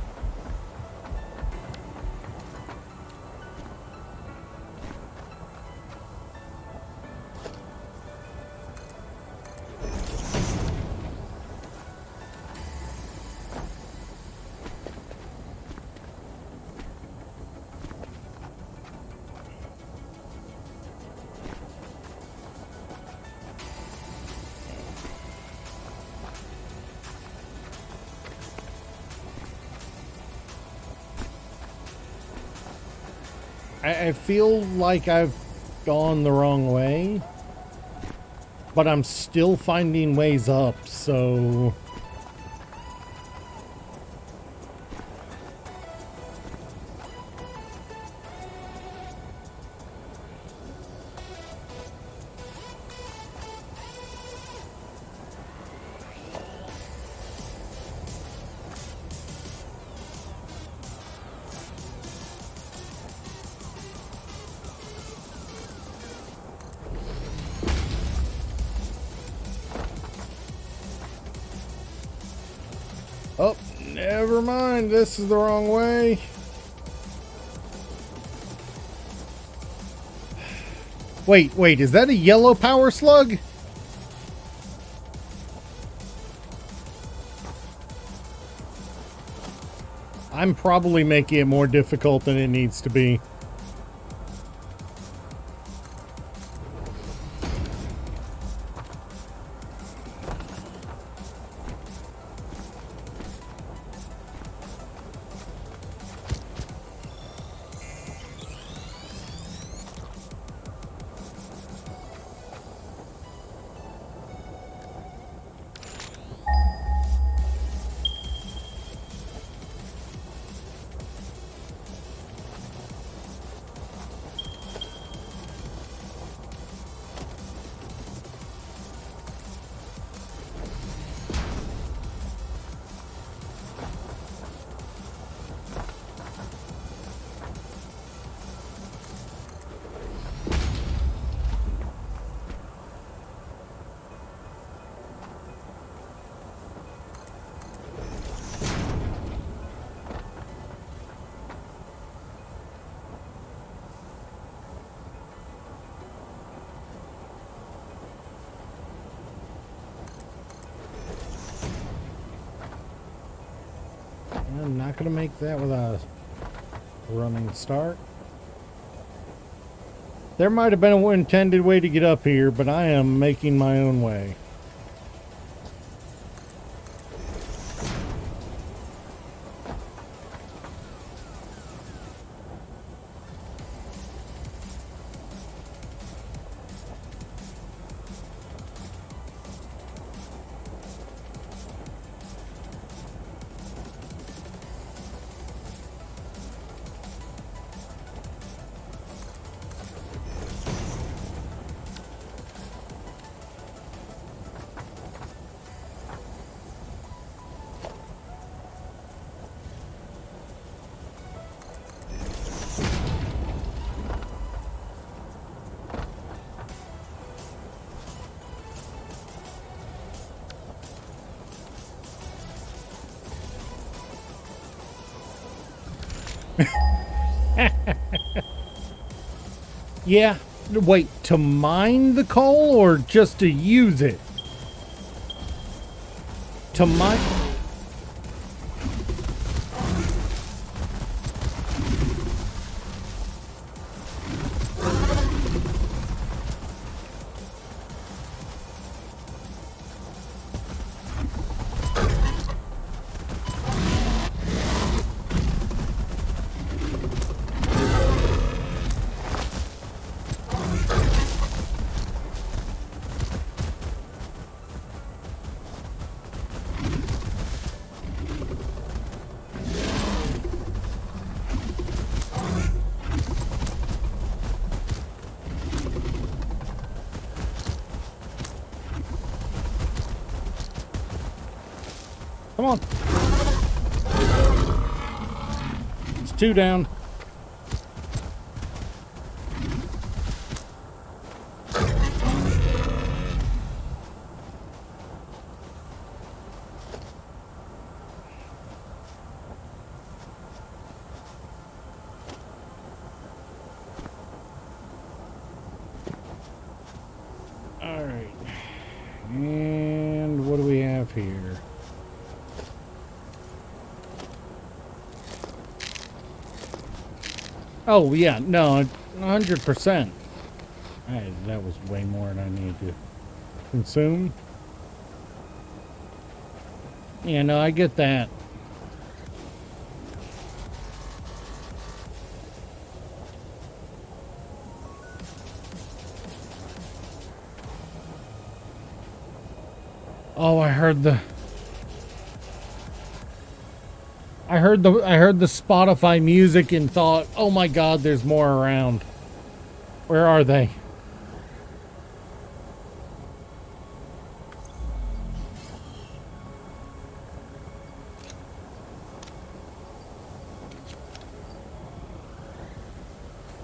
I feel like I've gone the wrong way, but I'm still finding ways up, so... Oh, never mind. This is the wrong way. Wait, is that a yellow power slug? I'm probably making it more difficult than it needs to be. I'm not going to make that with a running start. There might have been an intended way to get up here, but I am making my own way. Yeah. Wait, to mine the coal or just to use it? To mine... Come on. It's 2 down. All right. And what do we have here? Oh, yeah, no, 100%. That was way more than I needed to consume. Yeah, no, I get that. Oh, I heard the Spotify music and thought, oh my God, there's more around. Where are they?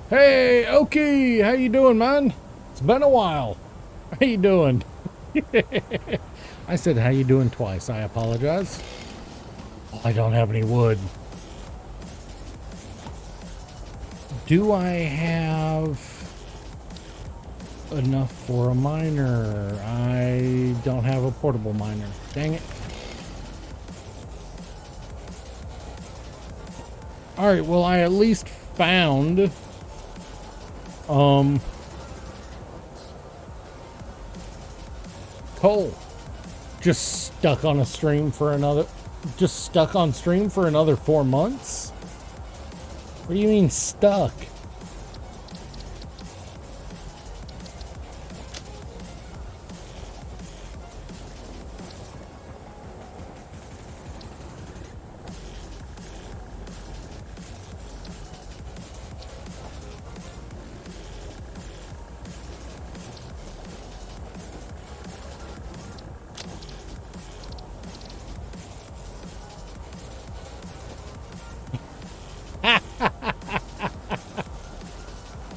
Hey, Oki, how you doing, man? It's been a while. How you doing? I said, how you doing twice. I apologize. I don't have any wood. Do I have enough for a miner? I don't have a portable miner. Dang it. All right, well, I at least found coal. Just stuck on stream for another 4 months? What do you mean stuck?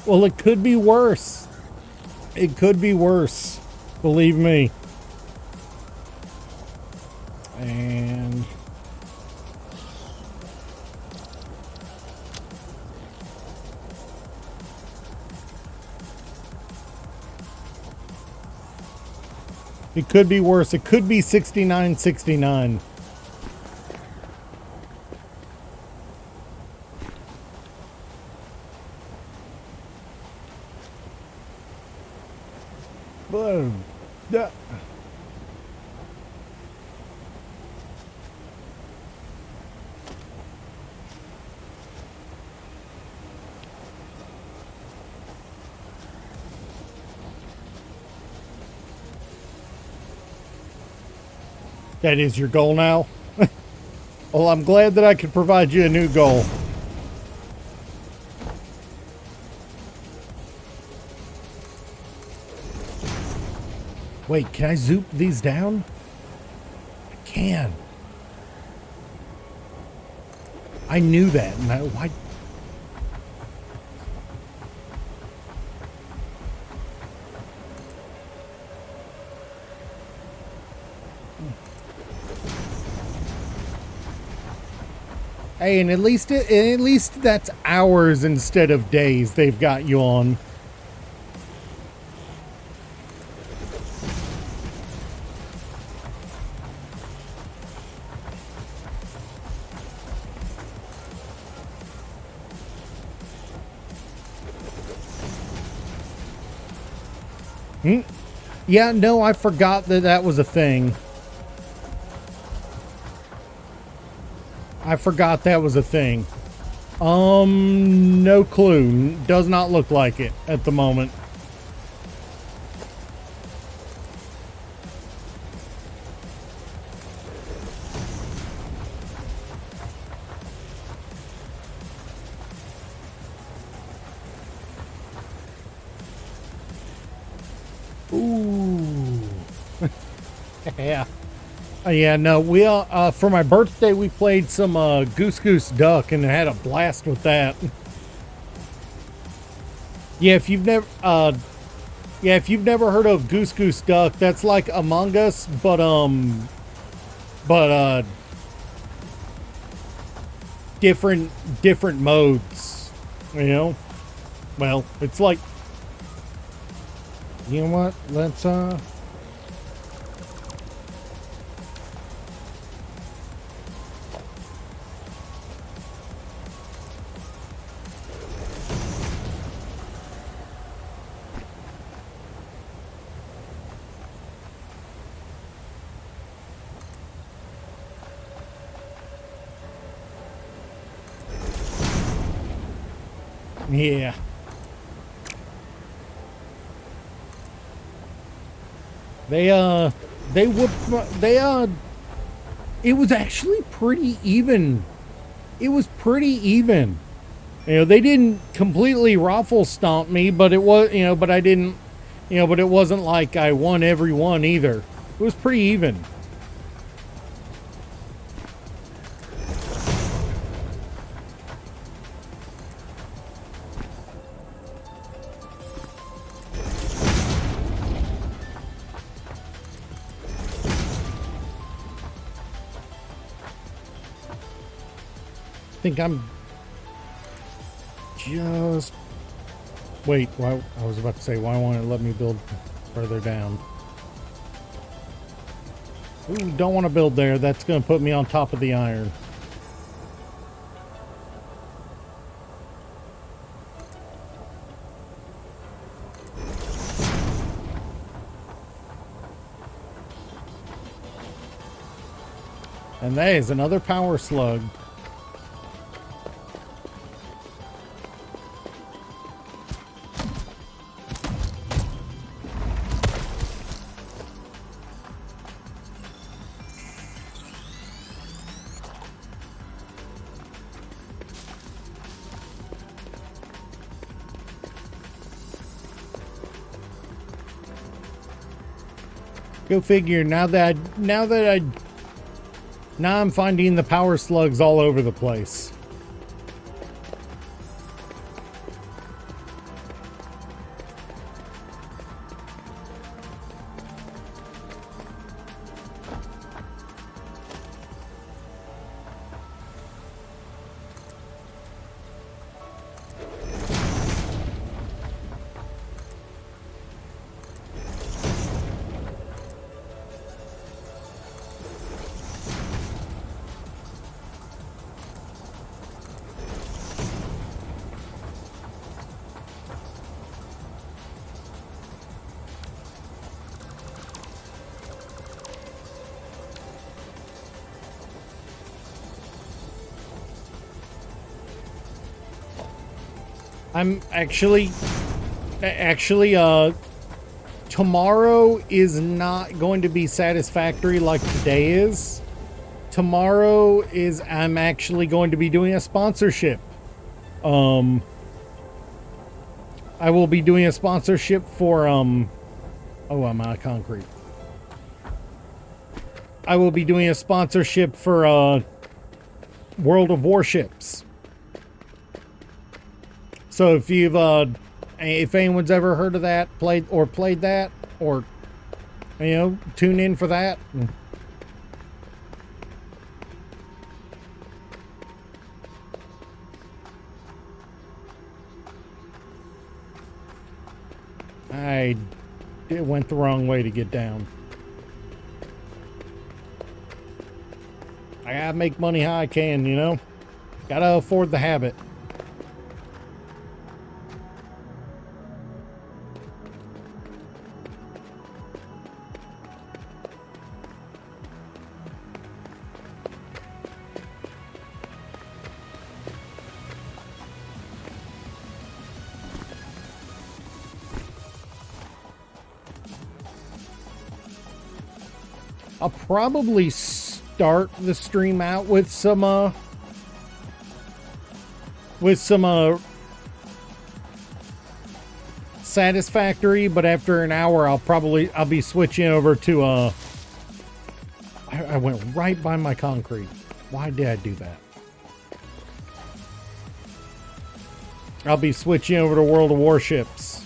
Well, it could be worse. It could be worse. Believe me. And it could be worse. It could be 69.69. Boom. Yeah. That is your goal now? Well, I'm glad that I could provide you a new goal. Wait, can I zoop these down? I can. I knew that, and why? Hey, and at least that's hours instead of days they've got you on. Yeah, no, I forgot that that was a thing. I forgot that was a thing. No clue. Does not look like it at the moment. Ooh. Yeah. Yeah, no, we for my birthday we played some Goose Goose Duck and had a blast with that. Yeah, if you've never heard of Goose Goose Duck, that's like Among Us, but different modes, you know? Well, it's like, you know what? Let's yeah. It was actually pretty even. It was pretty even. You know, they didn't completely raffle stomp me, but it was, you know, but I didn't, you know, but it wasn't like I won every one either. It was pretty even. I think I'm just... Wait, why, I was about to say, why won't it let me build further down? Ooh, don't want to build there. That's going to put me on top of the iron. And that is another power slug. Go figure. Now I'm finding the power slugs all over the place. I'm actually, tomorrow is not going to be satisfactory like today is. Tomorrow is, I'm actually going to be doing a sponsorship. I will be doing a sponsorship for, oh, I'm out of concrete. I will be doing a sponsorship for, World of Warships. So if you've, if anyone's ever heard of that, played that, or, you know, tune in for that. It went the wrong way to get down. I gotta make money how I can, you know? Gotta afford the habit. I'll probably start the stream out with some satisfactory, but after an hour I'll be switching over to I went right by my concrete. Why did I do that? I'll be switching over to World of Warships.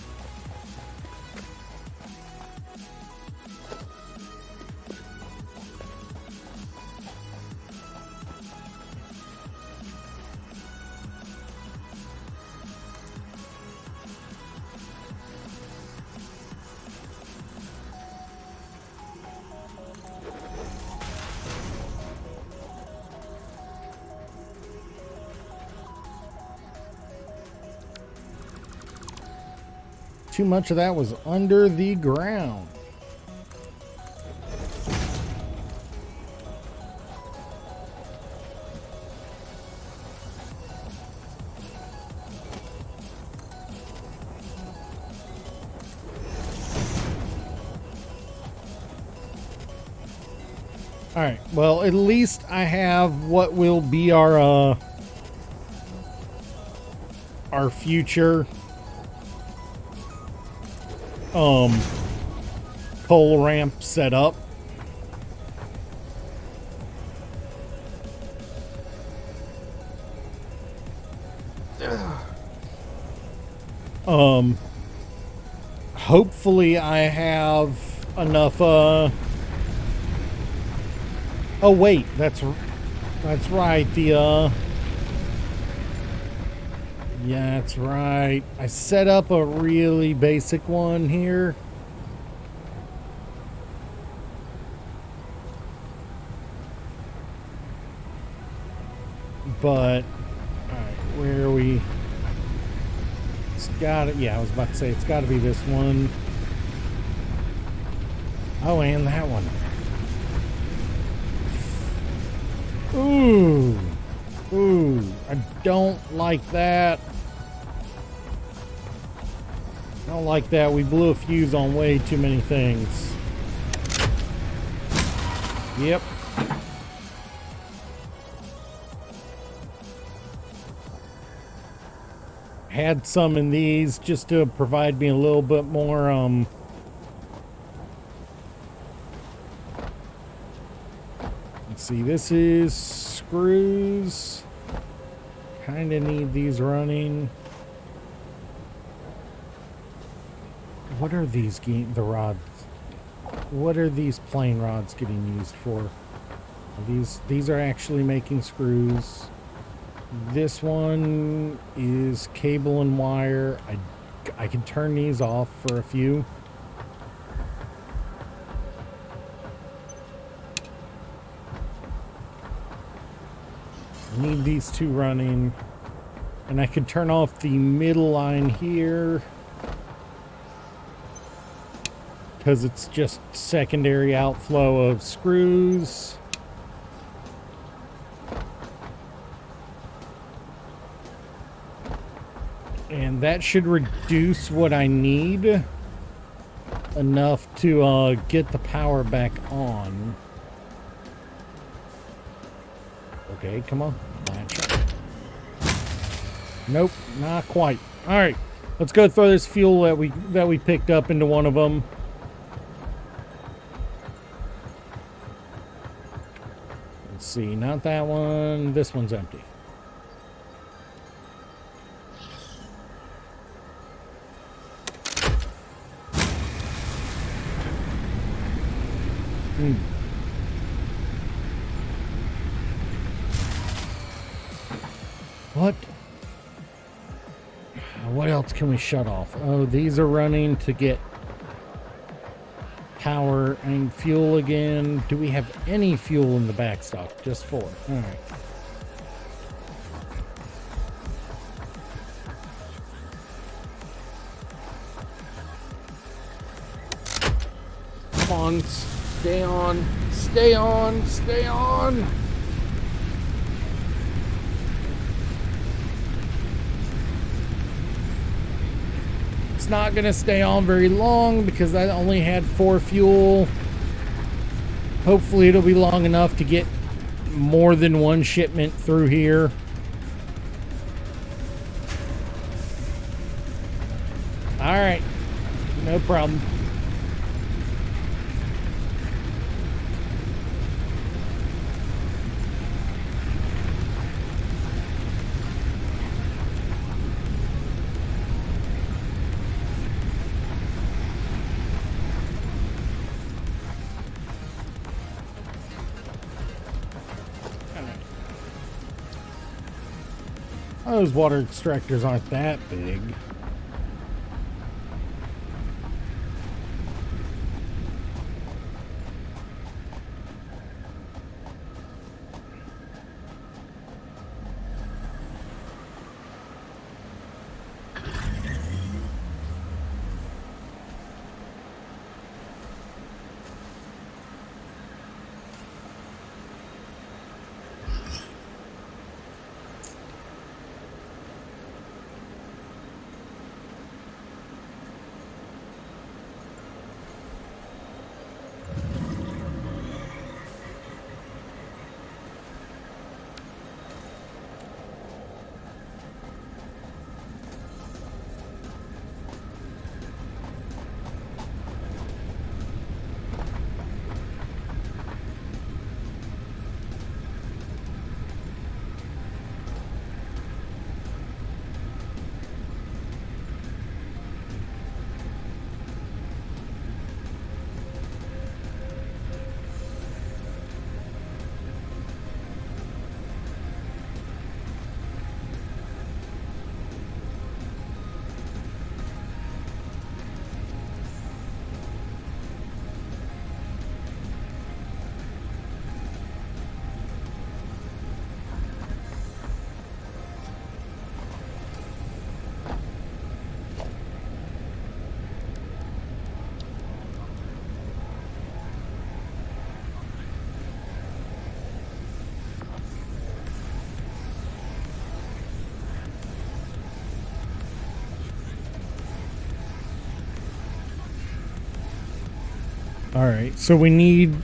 Too much of that was under the ground. All right, well, at least I have what will be our future coal ramp set up. Hopefully I have enough oh wait, that's right, yeah, that's right. I set up a really basic one here. But, alright, where are we? It's gotta, yeah, I was about to say, it's gotta be this one. Oh, and that one. Ooh. Ooh, I don't like that. I don't like that. We blew a fuse on way too many things. Yep. Had some in these just to provide me a little bit more, let's see, this is screws. Kind of need these running. What are these, the rods? What are these plain rods getting used for? These are actually making screws. This one is cable and wire. I can turn these off for a few. I need these two running. And I can turn off the middle line here, because it's just secondary outflow of screws. And that should reduce what I need enough to get the power back on. Okay, come on. Nope, not quite. All right, let's go throw this fuel that we picked up into one of them. Let's see, not that one. This one's empty. What? What else can we shut off? Oh, these are running to get power and fuel again. Do we have any fuel in the backstop? Just 4. All right. Come on, stay on, stay on, stay on. It's not going to stay on very long because I only had 4 fuel. Hopefully it'll be long enough to get more than one shipment through here. All right, no problem. Those water extractors aren't that big. All right, so we need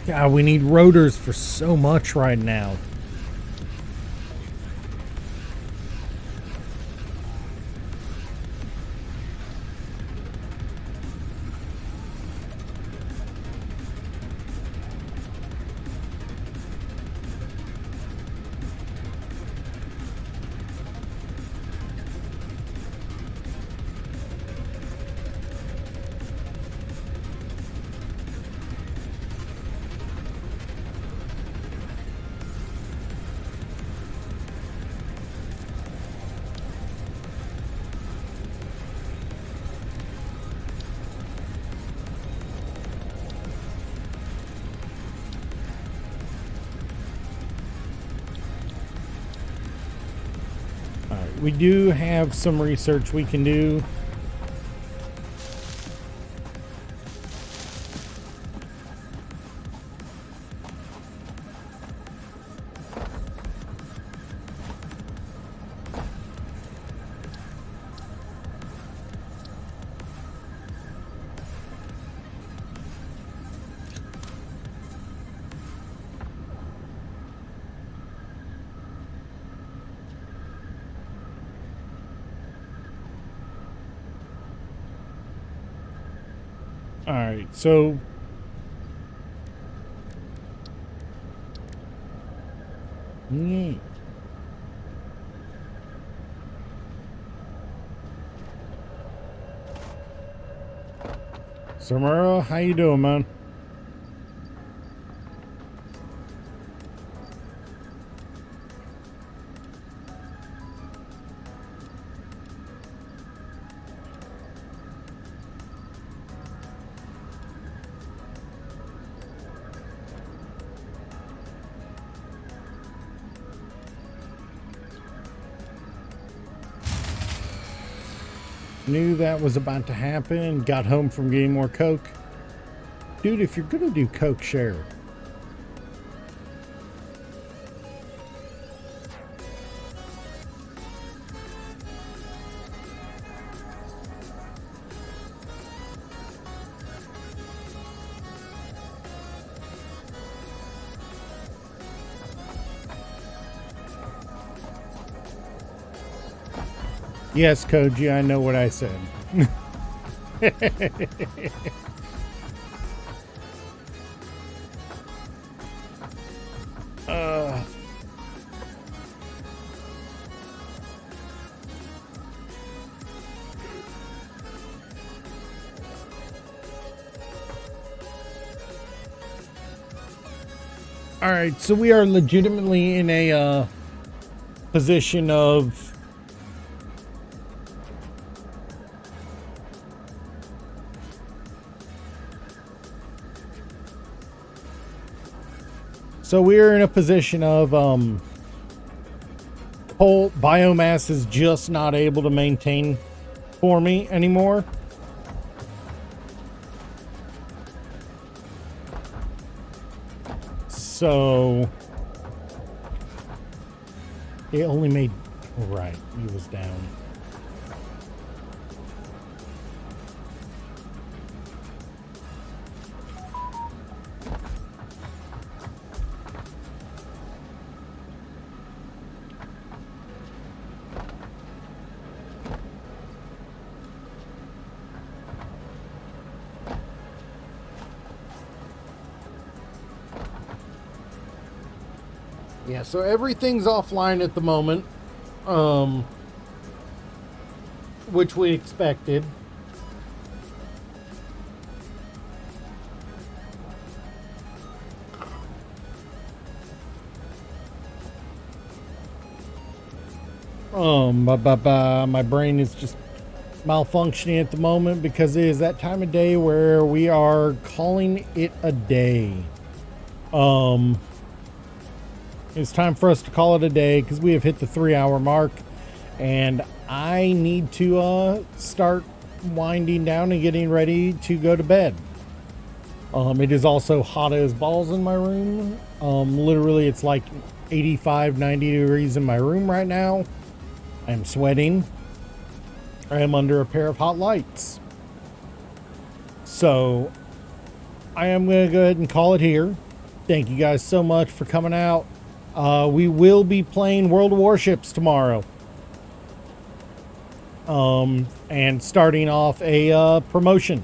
rotors for so much right now. We do have some research we can do. All right, so Samara, how you doing, man? Knew that was about to happen. Got home from getting more Coke. Dude, if you're gonna do Coke, share. Yes, Koji, I know what I said. All right, so we are legitimately in a position of whole biomass is just not able to maintain for me anymore. So it only made right. He was down. Yeah, so everything's offline at the moment, which we expected. My brain is just malfunctioning at the moment because it is that time of day where we are calling it a day. It's time for us to call it a day because we have hit the 3-hour mark, and I need to start winding down and getting ready to go to bed. It is also hot as balls in my room. Literally, it's like 85, 90 degrees in my room right now. I'm sweating. I am under a pair of hot lights. So I am going to go ahead and call it here. Thank you guys so much for coming out. We will be playing World of Warships tomorrow. And starting off a promotion.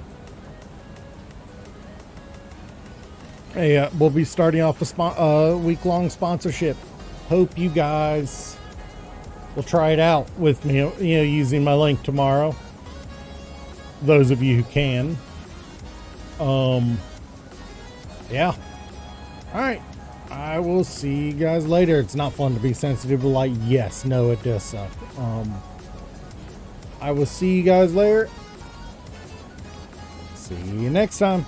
We'll be starting off a week-long sponsorship. Hope you guys will try it out with me, using my link tomorrow. Those of you who can. Yeah. All right. I will see you guys later. It's not fun to be sensitive to light. Yes, no, it does suck. I will see you guys later. See you next time.